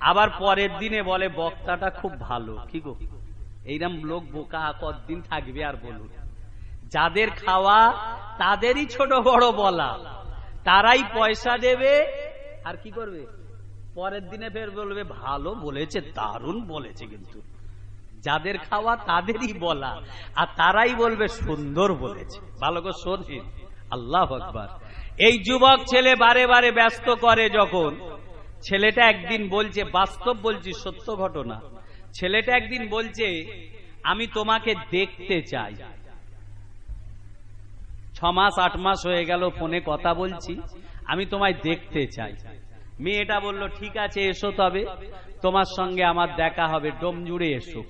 আবার পরের দিনে বলে বক্তাটা খুব ভালো। কি গো, এইরকম লোক বোকা কতদিন থাকবে আর বলুন? যাদের খাওয়া তাদেরই ছোট বড় বলা, তারাই পয়সা দেবে, আর কি করবে? পরের দিনে ফের বলবে ভালো বলেছে, দারুণ বলেছে। কিন্তু যাদের খাওয়া তাদেরই বলা, আর তারাই বলবে সুন্দর বলেছে। ভালো করে শোনেন, আল্লাহু আকবার। এই যুবক ছেলে বারে বারে ব্যস্ত করে যখন, ছেলেটা একদিন বলছে, বাস্তব বলছি, সত্য ঘটনা, ছেলেটা একদিন বলছে আমি তোমাকে দেখতে চাই। 6 মাস 8 মাস হয়ে গেল ফোনে কথা বলছি, আমি তোমায় দেখতে চাই। মেয়েটা বলল ঠিক আছে এসো, তবে তোমার সঙ্গে আমার দেখা হবে, ডোমজুড়ে এসো,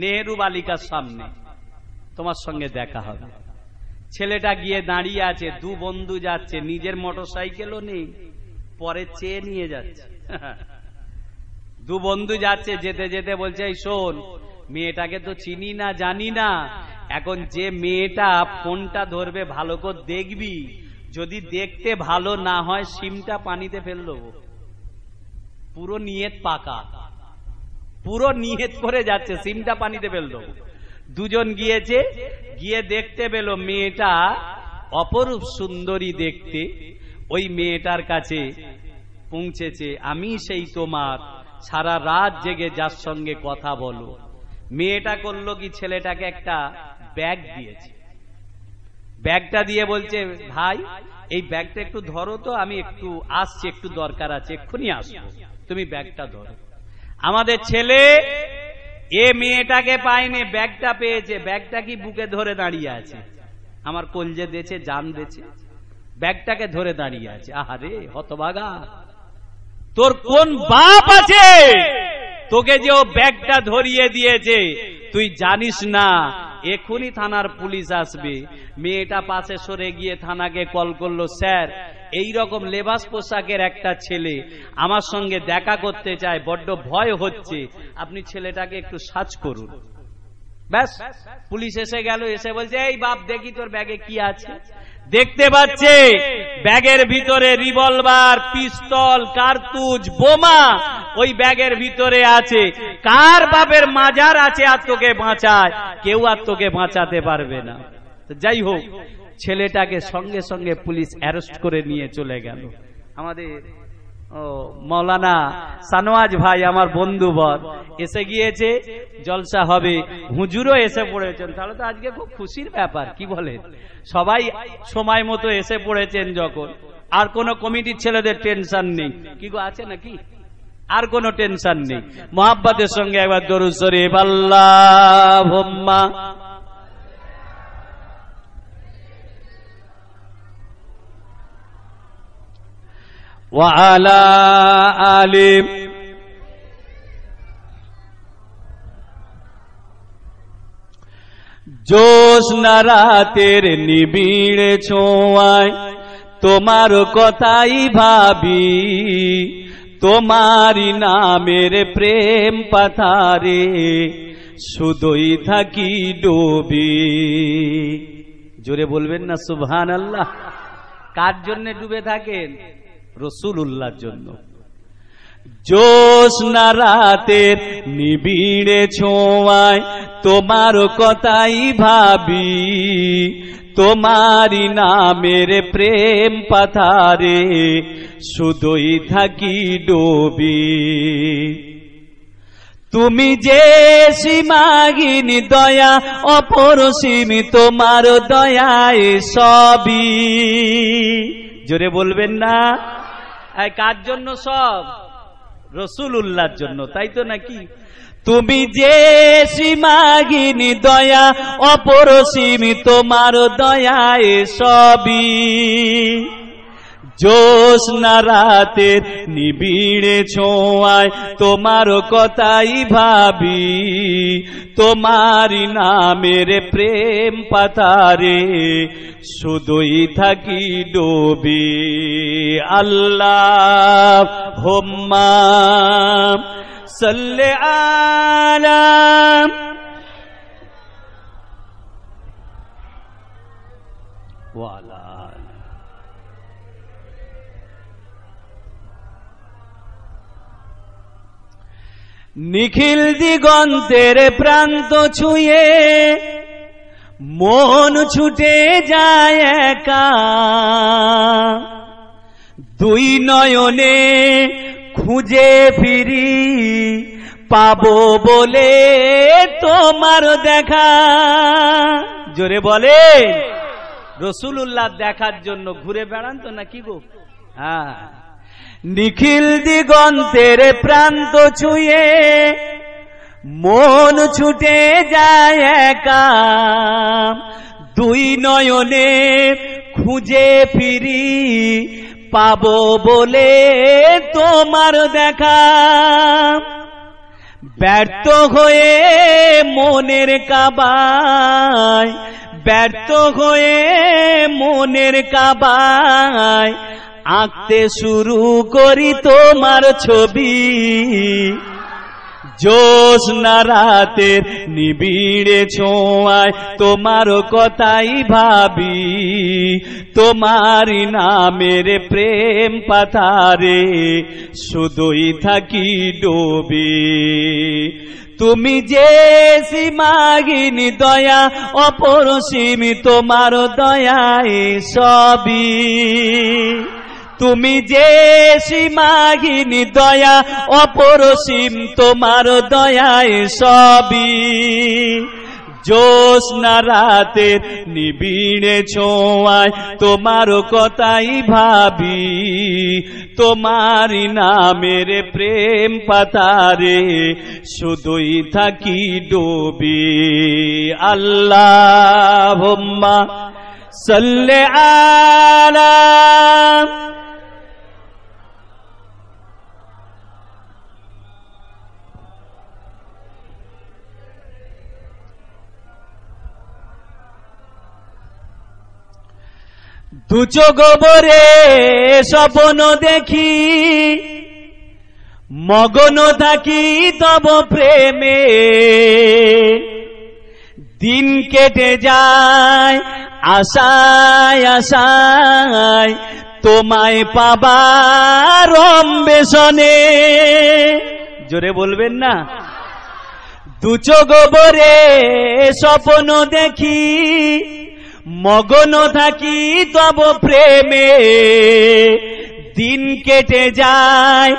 নেহেরু বালিকার সামনে তোমার সঙ্গে দেখা হবে। ছেলেটা গিয়ে দাঁড়িয়ে আছে, 2 বন্ধু যাচ্ছে, নিজের মোটরসাইকেলও নেই, পরে চেয়ে নিয়ে যাচ্ছে। 2 বন্ধু যাচ্ছে, যেতে যেতে বলছে এই শোন, মেয়েটাকে তো চিনি না জানি না, এখন যে মেয়েটা ফোনটা ধরবে ভালো করে দেখবি, যদি দেখতে ভালো না হয় সিমটা পানিতে ফেল দেবো। পুরো নিয়ত পাকা, পুরো নিয়ত করে যাচ্ছে, সিমটা পানিতে ফেল দেবো। 2 জন গিয়েছে, গিয়ে দেখতে পেল মেয়েটা অপরূপ সুন্দরী দেখতে। ওই মেয়েটার কাছে পৌঁছেছে, আমি সেই তোমার, সারা রাত জেগে যার সঙ্গে কথা বলো। মেয়েটা করলো কি, ছেলেটাকে একটা ব্যাগ দিয়েছে। ব্যাগটা দিয়ে বলছে ভাই এই ব্যাগটা একটু ধরো তো, আমি একটু আসছি, একটু দরকার আছে, এক্ষুনি আসবো, তুমি ব্যাগটা ধরো। আমাদের ছেলে এ মেয়েটাকে পায়নি, ব্যাগটা পেয়েছে, ব্যাগটা কি বুকে ধরে দাঁড়িয়ে আছে, আমার কলজে দেছে, জান দেছে, ব্যাগটাকে ধরে দাঁড়িয়ে আছে। আহারে হতভাগা, তোর কোন বাপ আছে তোকে যে ও ব্যাগটা ধরিয়ে দিয়েছে তুই জানিস না? এখনই থানার পুলিশ আসবে। মেয়েটা পাশে সরে গিয়ে থানাকে কল করলো, স্যার এই রকম লেবাস পোশাকের একটা ছেলে আমার সঙ্গে দেখা করতে চায়, বড্ড ভয় হচ্ছে, আপনি ছেলেটাকে একটু সার্চ করুন। ব্যাস, পুলিশ এসে গেল, এসে বলছে এই বাপ দেখি তোর ব্যাগে কি আছে। দেখতে পাচ্ছে ব্যাগের ভিতরে রিভলভার, পিস্তল, কার্তুজ, বোমা ওই ব্যাগের ভিতরে আছে। কার বাপের মাজার আছে আর তোকে বাঁচায়? কেউ আর তোকে বাঁচাতে পারবে না। যাই হোক, ছেলেটাকে সঙ্গে সঙ্গে পুলিশ অ্যারেস্ট করে নিয়ে চলে গেল। আমাদের মৌলানা সানোয়াজ ভাই আমার বন্ধুবর এসে গিয়েছে, জলসা হবে, হুজুরও এসে পড়েছেন। তাহলে তো আজকে খুব খুশির ব্যাপার, কি বলেন? সবাই সময় মতো এসে পড়েছেন যখন, আর কোন কমিটির ছেলেদের টেনশন নেই, কি গো আছে নাকি? আর কোন টেনশন নেই। মোহাব্বতের সঙ্গে একবার দরুদ শরীফ আল্লাহুম্মা ওয়া আলা আলি জ্যোৎস্না রাতের নিবিড় ছোঁয়ায় তোমার কথাই ভাবি, তোমারই নামের প্রেম পাথারে শুধুই থাকি ডুবি। জোরে বলবেন না সুবহানাল্লাহ। কার জন্য ডুবে থাকেন? রাসূলুল্লাহর জন্য। জ্যোৎস্না রাতের নিবিড় ছোঁয়ায় তোমার কথাই ভাবি, তোমারই নামের প্রেম পাথারে শুধুই থাকি ডুবি। তুমি যে সীমাহীন দয়া, অপরসীম তোমার দয়ায় সবই। জোরে বলবেন না? কার জন্য সব? রাসূলুল্লাহর জন্য, তাই তো নাকি? তুমি যে সীমাহীন দয়া, অপরসীম তোমার দয়ায় সবই। জ্যোৎস্না রাতের নিবিড় ছোঁয়ায় তোমার কথাই ভাবি, তোমারই নামের প্রেম পাথারে শুধুই থাকি ডুবি। আল্লাহুম্মা সাল্লি আলা ওয়া আলা নিখিল দিগন্তের প্রান্ত ছুঁয়ে মন ছুটে যায় একা, 2 নয়নে খুঁজে ফিরি পাবো বলে তোমার দেখা। জোরে বলে, রসুলুল্লাহ দেখার জন্য ঘুরে বেড়ান তো নাকি গো? হ্যাঁ, নিখিল দিগন্তের প্রান্ত ছুঁয়ে মন ছুটে যায় একা, দুই নয়নে খুঁজে ফিরি পাবো বলে তোমার দেখা। ব্যর্থ হয়ে মনের কাবায়, ব্যর্থ হয়ে মনের কাবায় আঁকতে শুরু করি তোমার ছবি। জ্যোৎস্না রাতের নিবিড়ে ছোঁয়ায় তোমার কথাই ভাবি, তোমারই নামের প্রেম পাথারে শুধুই থাকি ডোবে। তুমি যে সীমাহীন দয়া অপরসীম তোমার দয়ায় সবই। তুমি যে সীমাহীন দয়া অপরসীম তোমার দয়ায় সবই। জ্যোৎস্না রাতের নিবিড়ে ছোঁয়ায় তোমার কথাই ভাবি, তোমারই নামের প্রেম পাতারে শুধুই থাকি ডুবি। আল্লাহুম্মা সাল্লি আলা দু চোখ ভরে স্বপ্ন দেখি, মগ্ন থাকি তব প্রেমে। দিন কেটে যায় আশায় আশায় তোমায় পাবার অম্বেষণে। জোরে বলবেন না? দু চোখ ভরে স্বপ্ন দেখি, মগ্ন থাকি তব প্রেমে। দিন কেটে যায়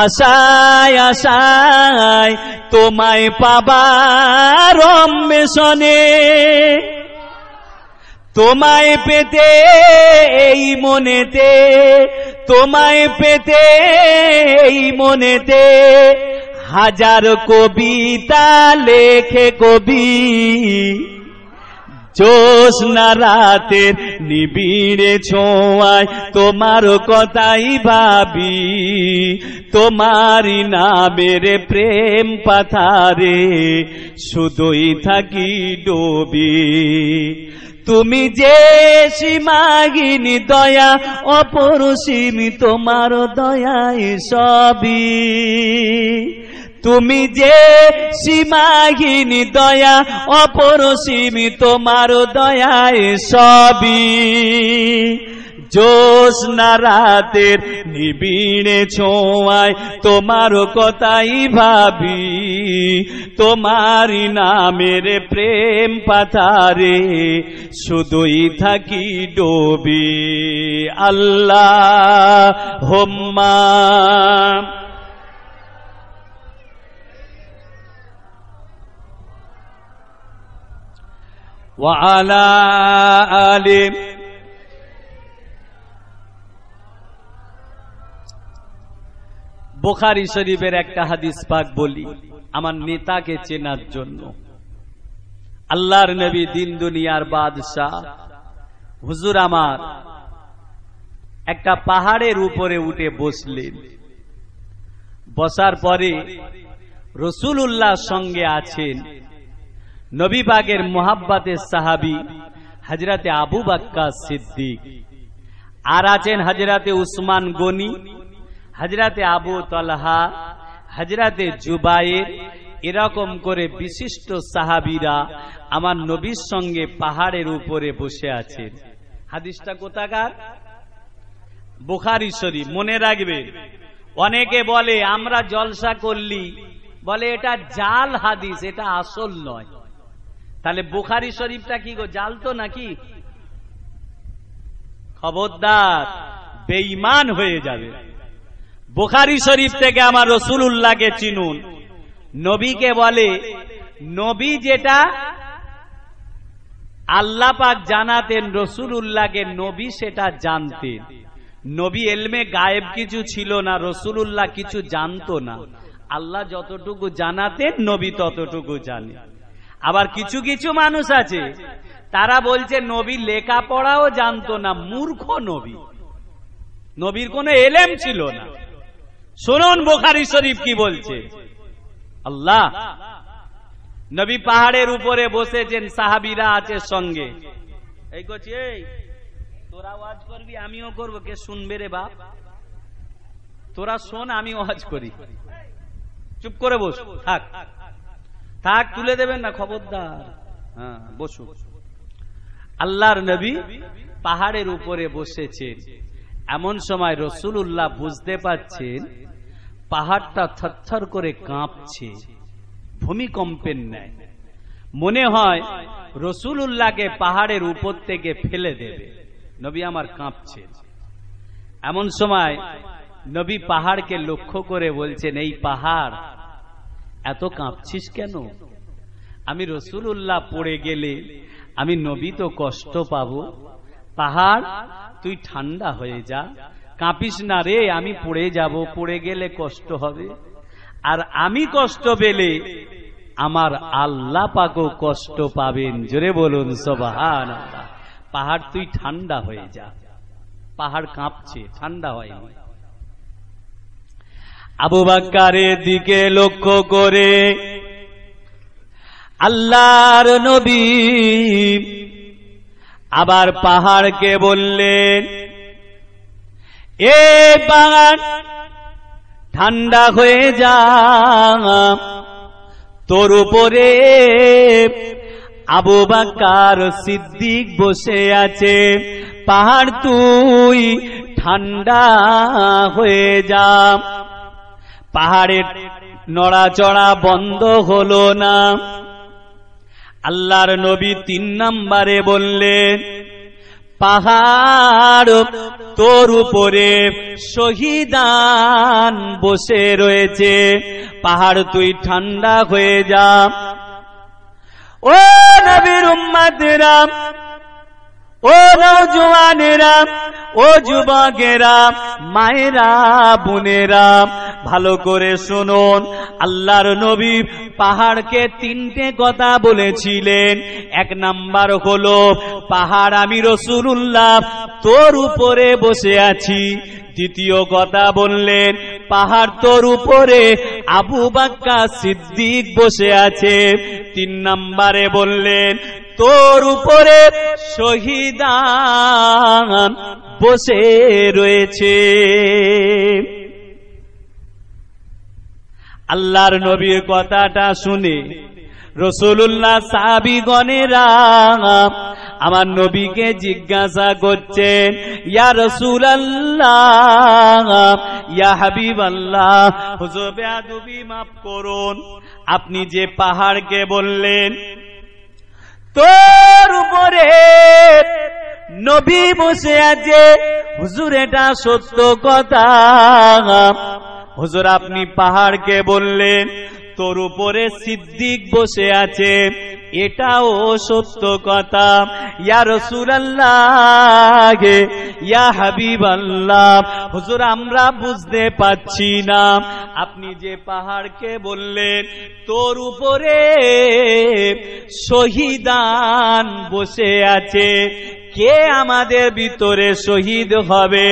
আশায় আশায় তোমায় পাবার অন্বেষণে। তোমায় পেতে এই মনেতে, তোমায় পেতে এই মনেতে হাজার কবিতা লেখে কবি। জ্যোৎস্না রাতের নিবিড়ে ছোঁয়ায় তোমার কথাই ভাবি, তোমারই নামের প্রেম পাথারে শুধুই থাকি ডুবি। তুমি যে সীমাহীন দয়া অপরসীম তোমার দয়ায় সবই। তুমি যে সীমাহীন দয়া অপরসীম তোমার দয়ায় সবই। জ্যোৎস্না রাতের নিবিড়ে ছোঁয়ায় তোমার কথাই ভাবি, তোমারই নামের প্রেম পাথারে শুধুই থাকি ডুবি। আল্লাহুম্মা ওয়া আলা আলি বুখারী শরীফের একটা হাদিস পাক বলি আমার নেতাকে চেনার জন্য। আল্লাহর নবী দিন দুনিয়ার বাদশাহ হুজুর আমার একটা পাহাড়ের উপরে উঠে বসলেন। বসার পরে রাসূলুল্লাহ সঙ্গে আছেন নবী পাকের মুহাব্বতের সাহাবী হযরতে আবু বকর সিদ্দিক, আর আছেন হযরতে উসমান গনি, হযরতে আবু তালহা, হযরতে জুবায়ের। এরকম করে বিশিষ্ট সাহাবীরা আমার নবীর সঙ্গে পাহাড়ের উপরে বসে আছেন। হাদিসটা কোথাকার? বুখারী শরীফ। মনে রাখবে, অনেকে বলে আমরা জলসা করলি, বলে এটা জাল হাদিস, এটা আসল নয়। তাহলে বুখারী শরীফটা কি গো, জাল তো নাকি? খবরদার, বেঈমান হয়ে যাবে। বুখারী শরীফ থেকে আমার রাসূলুল্লাহকে চিনুন। নবীকে বলে, নবী যেটা আল্লাহ পাক জানাতেন, রসুলুল্লাহকে নবী সেটা জানতেন। নবী এলমে গায়েব কিছু ছিল না, রসুলুল্লাহ কিছু জানতো না। আল্লাহ যতটুকু জানাতেন নবী ততটুকু জানে। আবার কিছু কিছু মানুষ আছে তারা বলছে নবী লেখাপড়াও জানতো না, মূর্খ নবী, নবীর কোনো এলেম ছিল না। শুনুন বুখারী শরীফ কি বলছে। আল্লাহ নবী পাহাড়ের উপরে বসেছেন, সাহাবীরা আছে সঙ্গে। এই করছি, এই তোরা ওয়াজ করবি আমিও করব, কে শুনবে রে বাপ? তোরা শোন, আমি ওয়াজ করি। চুপ করে বস, থাক থাক, তুলে দেবেন না, খবরদার। হ্যাঁ বসু। আল্লাহর নবী পাহাড়ের উপরে বসেছেন। এমন সময় রাসূলুল্লাহ বুঝতে পারছেন পাহাড়টা থরথর করে কাঁপছে, ভূমিকম্পের ন্যায়। মনে হয় রাসূলুল্লাহকে পাহাড়ের উপর থেকে ফেলে দেবে। নবী আমার কাঁপছে। এমন সময় নবী পাহাড়কে লক্ষ্য করে বলছেন, এই পাহাড় এত কাঁপছিস কেন? আমি রাসূলুল্লাহ পড়ে গেলে আমি নবী তো কষ্ট পাবো। পাহাড় তুই ঠান্ডা হয়ে যা, কাঁপিস না রে, আমি পড়ে যাব, পড়ে গেলে কষ্ট হবে। আর আমি কষ্ট পেলে আমার আল্লাহ পাকও কষ্ট পাবেন। জোরে বলুন সুবহানাল্লাহ। পাহাড় তুই ঠান্ডা হয়ে যা। পাহাড় কাঁপছে, ঠান্ডা হয়নি। আবু বকরের দিকে লক্ষ্য করে আল্লাহর নবী আবার পাহাড়কে বললেন, এ পাহাড় ঠান্ডা হয়ে যা, তোর উপরে আবু বকর সিদ্দিক বসে আছে, পাহাড় তুই ঠান্ডা হয়ে যা। পাহাড়ের নড়াচড়া বন্ধ হলো না। আল্লাহর নবী 3 নম্বরে বললেন, পাহাড় তোর উপরে শহীদান বসে রয়েছে, পাহাড় তুই ঠান্ডা হয়ে যা। ও নবীর উম্মতেরা, ও নওজওয়ানেরা, ও যুবকেরা, মায়েরা, বোনেরা, ভালো করে শুনুন। আল্লাহর নবী পাহাড়কে 3টে কথা বলেছিলেন। 1 নাম্বার হলো, পাহাড় আমি রাসূলুল্লাহ তোর উপরে বসে আছি। দ্বিতীয় কথা বললেন, পাহাড় তোর উপরে আবু বকর সিদ্দিক বসে আছে। 3 নম্বরে বললেন, তোর উপরে শহীদান বসে রয়েছে। আল্লাহর নবীর কথাটা শুনে রাসূলুল্লাহ সাহাবীগণেরা আমার নবীকে জিজ্ঞাসা করছেন, ইয়া রাসূলুল্লাহ, ইয়া হাবিবাল্লাহ, হুজুর বেয়াদবি মাফ করুন, আপনি যে পাহাড়কে বললেন তোর উপরে নবী বসে আছে, হুজুর এটা সত্য কথা। হুজুর আপনি পাহাড়কে বললেন তোর উপরে সিদ্দিক বসে আছে, এটাও সত্য কথা। ইয়া রাসূলুল্লাহ, ইয়া হাবিবাল্লাহ, হুজুর আমরা বুঝতে পাচ্ছি না, আপনি যে পাহাড়কে বললেন তোর উপরে শহীদান বসে আছে, কে আমাদের ভিতরে শহীদ হবে,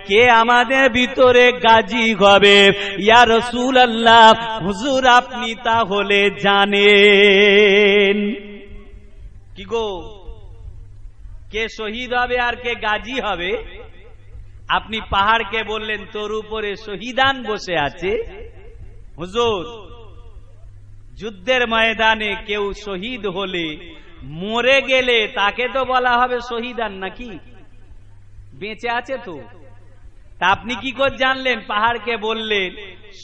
কে আমাদের ভিতরে গাজী হবে? ইয়া রাসূলুল্লাহ, হুজুর আপনি তাহলে জানেন কি গো, কে শহীদ হবে আর কে গাজী হবে? আপনি পাহাড়কে বললেন তোর উপরে শহীদান বসে আছে। হুজুর যুদ্ধের ময়দানে কেউ শহীদ হলে, মরে গেলে তাকে তো বলা হবে শহীদান, নাকি? বেঁচে আছে তো। তা আপনি কি করে জানলেন? পাহাড়কে বললেন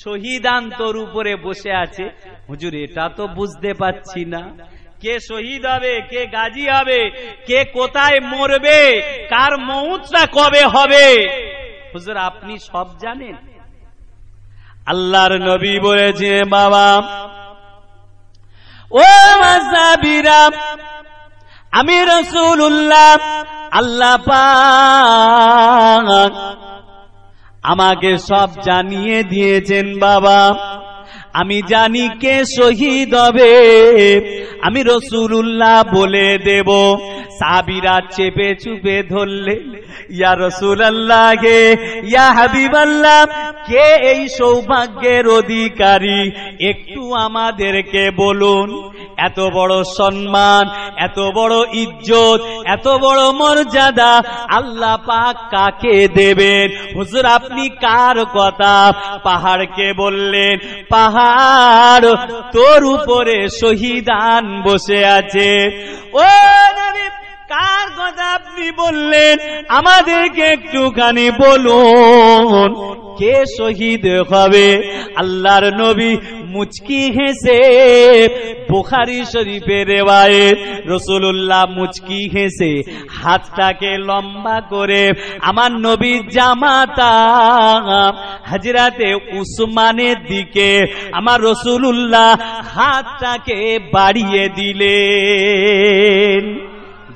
শহীদান তোর উপরে বসে আছে। হুজুর এটা তো বুঝতে পাচ্ছি না, কে শহীদ হবে, কে গাজী হবে, কে কোথায় মরবে, কার মউতটা কবে হবে, হুজুর আপনি সব জানেন। আল্লাহর নবী বলেছে, বাবা ও সাহাবীরা, আমি রাসূলুল্লাহ আল্লাহ পাক আমাকে সব জানিয়ে দিয়েছেন বাবা। আমি জানি কে শহীদ হবে, আমি রাসূলুল্লাহ বলে দেব। সাহাবীরা চেপে চুপে ধরলেন, ইয়া রাসূলুল্লাহ কে, ইয়া হাবিবাল্লাহ, কে এই সৌভাগ্যের অধিকারী একটু আমাদেরকে বলুন। এত বড় সম্মান, এত বড় ইজ্জত, এত বড় মর্যাদা আল্লাহ পাক কাকে দেবেন? হুজুর আপনি কার কথা? পাহাড়কে বললেন, পাহাড় তোর উপরে শহীদান বসে আছে। ও নবী, কার কথা আপনি বললেন? আমাদেরকে একটুখানি বলুন, কে শহীদ হবে? আল্লাহর নবী মুচকি হেসে, বুখারী শরীফের রিওয়ায়েত, রাসূলুল্লাহ মুচকি হেসে হাতটাকে লম্বা করে আমার নবীর জামাতা হযরতে উসমানের দিকে আমার রাসূলুল্লাহ হাতটাকে বাড়িয়ে দিলেন।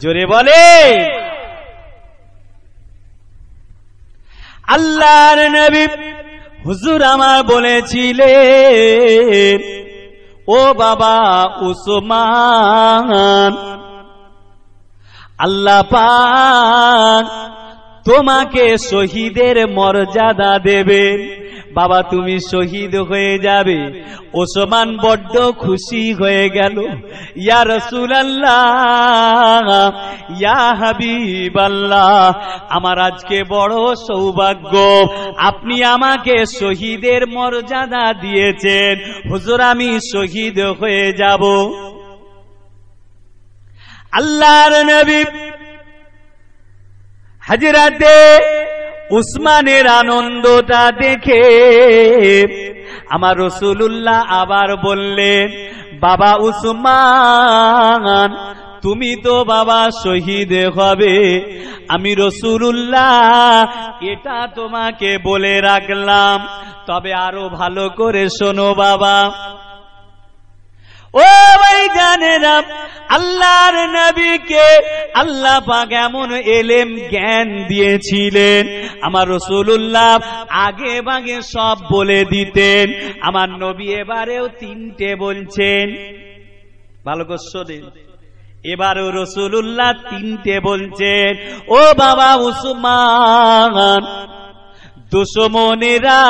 জোরে বলে আল্লাহর নবী হুজুর আমার বলেছিলেন, ও বাবা উসমান, আল্লাহ পাক তোমাকে শহীদের মর্যাদা দেবেন। বাবা তুমি শহীদ হয়ে যাবে। ওসমান বড্ড খুশি হয়ে গেল। ইয়া রাসূলুল্লাহ, ইয়া হাবিবাল্লাহ, আমার আজকে বড় সৌভাগ্য, আপনি আমাকে শহীদের মর্যাদা দিয়েছেন। হুজুর আমি শহীদ হয়ে যাব। আল্লাহর নবী হযরতে উসমানের আনন্দটা দেখে আমার রাসূলুল্লাহ আবার বললেন, বাবা উসমান, তুমি তো বাবা শহীদ হবে। আমি রাসূলুল্লাহ এটা তোমাকে বলে রাখলাম, তবে আরো ভালো করে শোনো বাবা। ও ভাই জানেরা, আল্লাহর নবীকে আল্লাহ পাক এমন এলেম জ্ঞান দিয়েছিলেন, আমার রাসূলুল্লাহ আগে ভাগে সব বলে দিতেন। আমার নবী এবারেও তিনটে বলছেন, ভালো করে শোনেন, এবারেও রাসূলুল্লাহ তিনটে বলছেন। ও বাবা উসমান, দুশমনেরা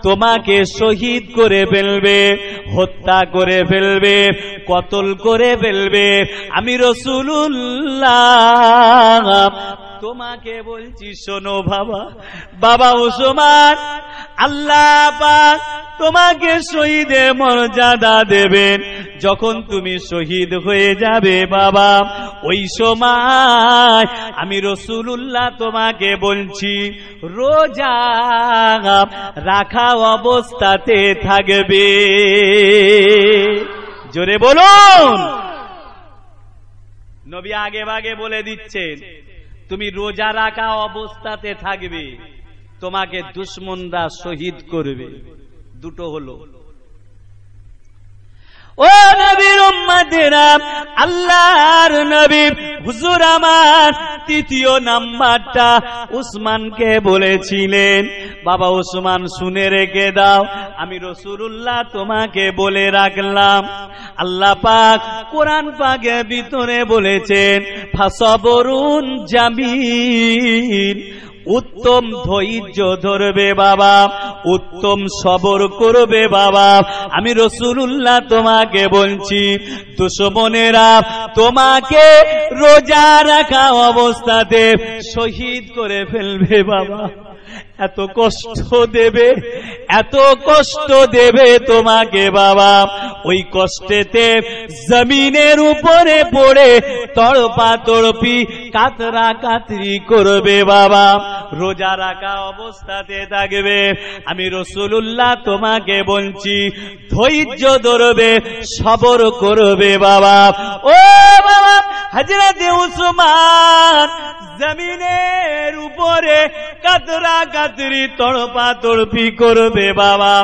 তোমাকে শহীদ করে ফেলবে, হত্যা করে ফেলবে, কতল করে ফেলবে। আমি রাসূলুল্লাহ তোমাকে বলছি শোনো বাবা। বাবা উসমান, আল্লাহ পাক তোমাকে শহীদের মর্যাদা দেবেন। যখন তুমি শহীদ হয়ে যাবে বাবা, ওই সময় আমি রাসূলুল্লাহ তোমাকে বলছি রোজা রাখা অবস্থাতে থাকবে। জোরে বলুন। নবী আগে ভাগে বলে দিচ্ছেন, তুমি রোজা রাখা অবস্থাতে থাকবে, তোমাকে দুশমনরা শহীদ করবে। দুটো হলো। ও নবীর উম্মতেরা, আল্লাহর নবী হুজুর আমার তৃতীয় নাম্বারটা উসমানকে বলেছিলেন, বাবা উসমান শুনে রেখে দাও, আমি রাসূলুল্লাহ তোমাকে বলে রাখলাম। আল্লাহ পাক কোরআন পাকের ভিতরে বলেছেন, ফাসবরুন জামিল, উত্তম ধৈর্য ধরবে বাবা, উত্তম সবর করবে বাবা। আমি রাসূলুল্লাহ তোমাকে বলছি, দুশমনেরা তোমাকে রোজা রাখা অবস্থাতে শহীদ করে ফেলবে বাবা। এত কষ্ট দেবে, এত কষ্ট দেবে তোমাকে বাবা। ওই কষ্টেতে জমিনের উপরে পড়ে তড়পা তড়পি কাতরা কাতরি করবে বাবা। রোজা রাখা অবস্থাতে থাকবে। আমি রাসূলুল্লাহ তোমাকে বলছি ধৈর্য ধরবে, সবর করবে বাবা। ও বাবা হযরতে উসমান জমিনের উপরে কাতরা কাতরি তড়পা তড়পি করবে বাবা,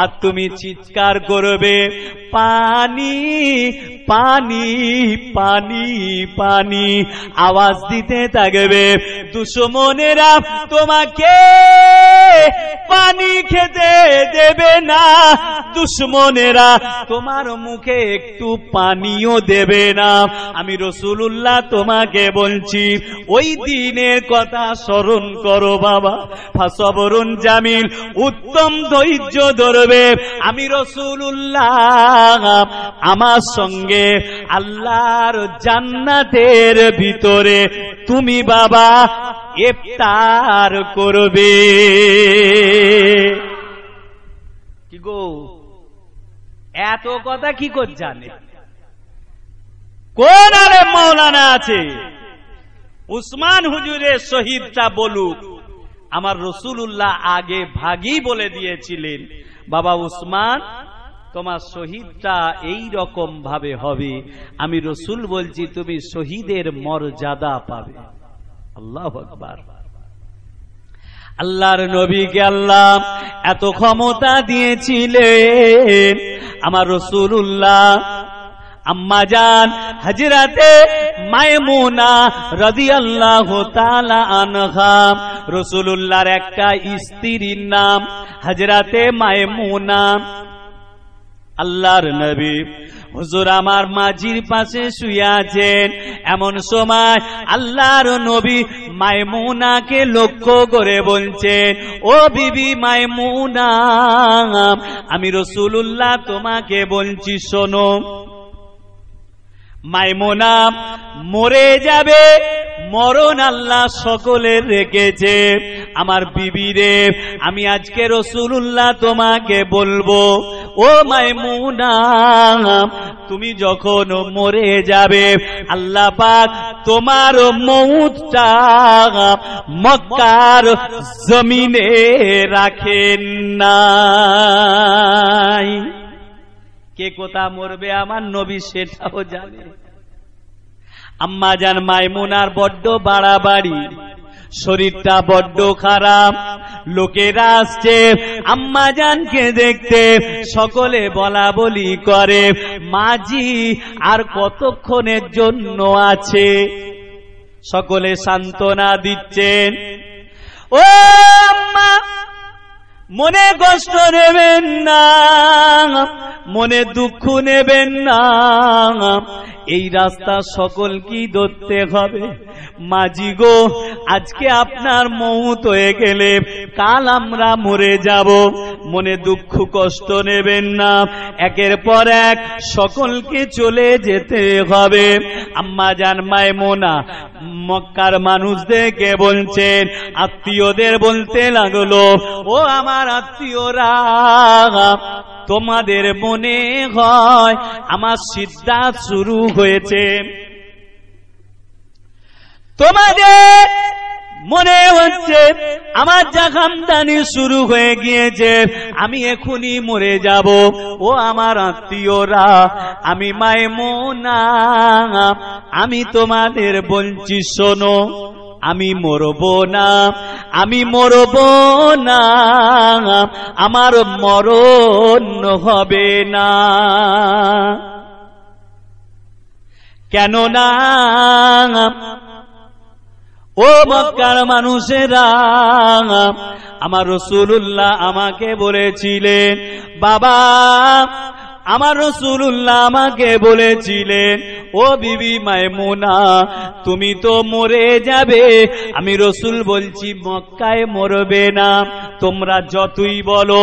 আর তুমি চিৎকার করবে পানি পানি পানি পানি, আওয়াজ দিতে থাকবে। দুশমনেরা তোমাকে পানি খেতে দেবে না, দুশমনেরা তোমার মুখে একটু পানিও দেবে না। আমি রাসূলুল্লাহ তোমাকে বলছি ওই দিনের কথা স্মরণ করো বাবা। ফাসবরুন জামিল, উত্তম ধৈর্য ধরবে। আমি রাসূলুল্লাহ আমার সঙ্গে আল্লাহর জান্নাতের ভিতরে তুমি বাবা ইফতার করবে। কি গো, এত কথা কি করে জানে? কোন আলেম মাওলানা আছে উসমান হুজুরের শহীদটা বলুক? আমার রাসূলুল্লাহ আগে ভাগই বলে দিয়েছিলেন, বাবা উসমান তোমার শহীদটা এই রকম ভাবে হবে। আমি রাসূল বলছি তুমি শহীদের মর্যাদা পাবে। আল্লাহু আকবার। আল্লাহর নবীকে আল্লাহ এত ক্ষমতা দিয়েছিলেন, আমার রাসূলুল্লাহ আম্মাজান হযরতে মায়মুনা রাদিয়াল্লাহু তাআলা আনহা, রাসূলুল্লাহর একটা স্ত্রীর নাম হযরতে মায়মুনা। আল্লাহর নবী হুজুর আমার মাঝির পাশে শুয়ে আছেন, এমন সময় আল্লাহর নবী মায়মুনাকে লক্ষ্য করে বলছেন, ও বিবি মায়মুনা, আমি রাসূলুল্লাহ তোমাকে বলছি শোনো। মায়মুনা মরে যাবে, মরণ আল্লাহ সকলের রেখেছে। আমার বিবি রে, আমি আজকে রাসূলুল্লাহ তোমাকে বলবো, ও মায়মুনা, তুমি যখন মরে যাবে আল্লাহ পাক তোমার মউতটা মক্কার জমিনে রাখেন নাই। কে কোথা মরবে আমার নবী সেটাও জানে। আম্মা জান মায়মুনার বড্ড বাড়াবাড়ি, শরীরটা বড্ড খারাপ। লোকেরা আসছে আম্মা জানকে দেখতে, সকলে বলা বলি করে মাঝি আর কতক্ষণের জন্য আছে। সকলে সান্ত্বনা দিচ্ছেন, ও আম্মা মনে কষ্ট নেবেন না, মনে দুঃখ নেবেন না, এই রাস্তা সকল কি ধরতে হবে। মাঝি গো, আজকে আপনার মউত হয়ে গেলে কাল আমরা মরে যাব, মনে দুঃখ কষ্ট নেবেন না, একের পর এক সকলকে চলে যেতে হবে। আম্মা জান মায়মুনা মক্কার মানুষদেরকে বলছেন, আত্মীয়দের বলতে লাগলো, ও আমার আত্মীয়রা, তোমাদের মনে হয় আমার সিদ্ধাত শুরু হয়েছে, তোমাদের মনে হচ্ছে আমার জাখামদানি শুরু হয়ে গিয়েছে, আমি এখনই মরে যাব। ও আমার আত্মীয়রা, আমি মায়মুনা, আমি তোমাদের বলছি শোনো, আমি মরব না, আমি মরব না, আমার মরণ হবে না। কেন না? ও মক্কার মানুষেরা, আমার রাসূলুল্লাহ আমাকে বলেছিলেন, বাবা আমার রাসূলুল্লাহ আমাকে বলেছিলেন, ও বিবি মায়মুনা তুমি তো মরে যাবে। আমি রাসূল বলছি মক্কায় মরবে না, তোমরা যতই বলো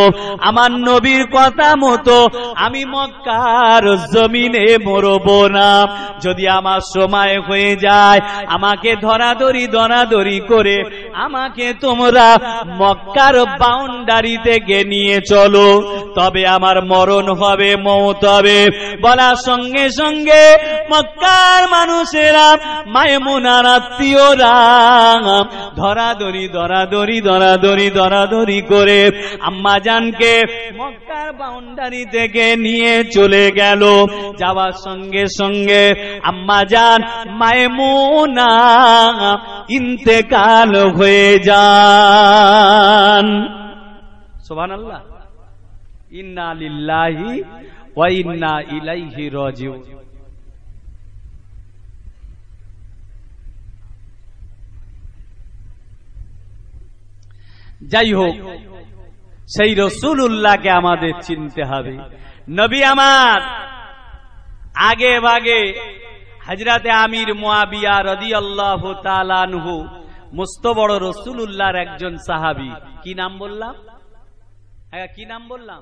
আমার নবীর কথা মতো আমি মক্কার জমিনে মরব না। যদি আমার সময় হয়ে যায় আমাকে ধরাধরি করে আমাকে তোমরা মক্কার বাউন্ডারি থেকে নিয়ে চলো, তবে আমার মরণ হবে, মওত হবে। বলার সঙ্গে সঙ্গে মক্কার মানুষেরা মায়মুনার আত্মীয়রা ধরাধরি করে আম্মাজানকে মক্কার বাউন্ডারি থেকে নিয়ে চলে গেল। যাওয়ার সঙ্গে সঙ্গে আম্মাজান মায়মুনা ইন্তেকাল হয়ে যান। সুবহানাল্লাহ। ইন্না লিল্লাহি ওয়া ইন্না ইলাইহি রাজিউন। যাই হোক, সেই রাসূলুল্লাহকে আমাদের চিনতে হবে। নবী আমার আগে ভাগে হযরতে আমির মুয়াবিয়া রাদিয়াল্লাহু তাআলা আনহু মস্ত বড় রাসূলুল্লাহর একজন সাহাবী। কি নাম বললাম? হ্যাঁ, কি নাম বললাম?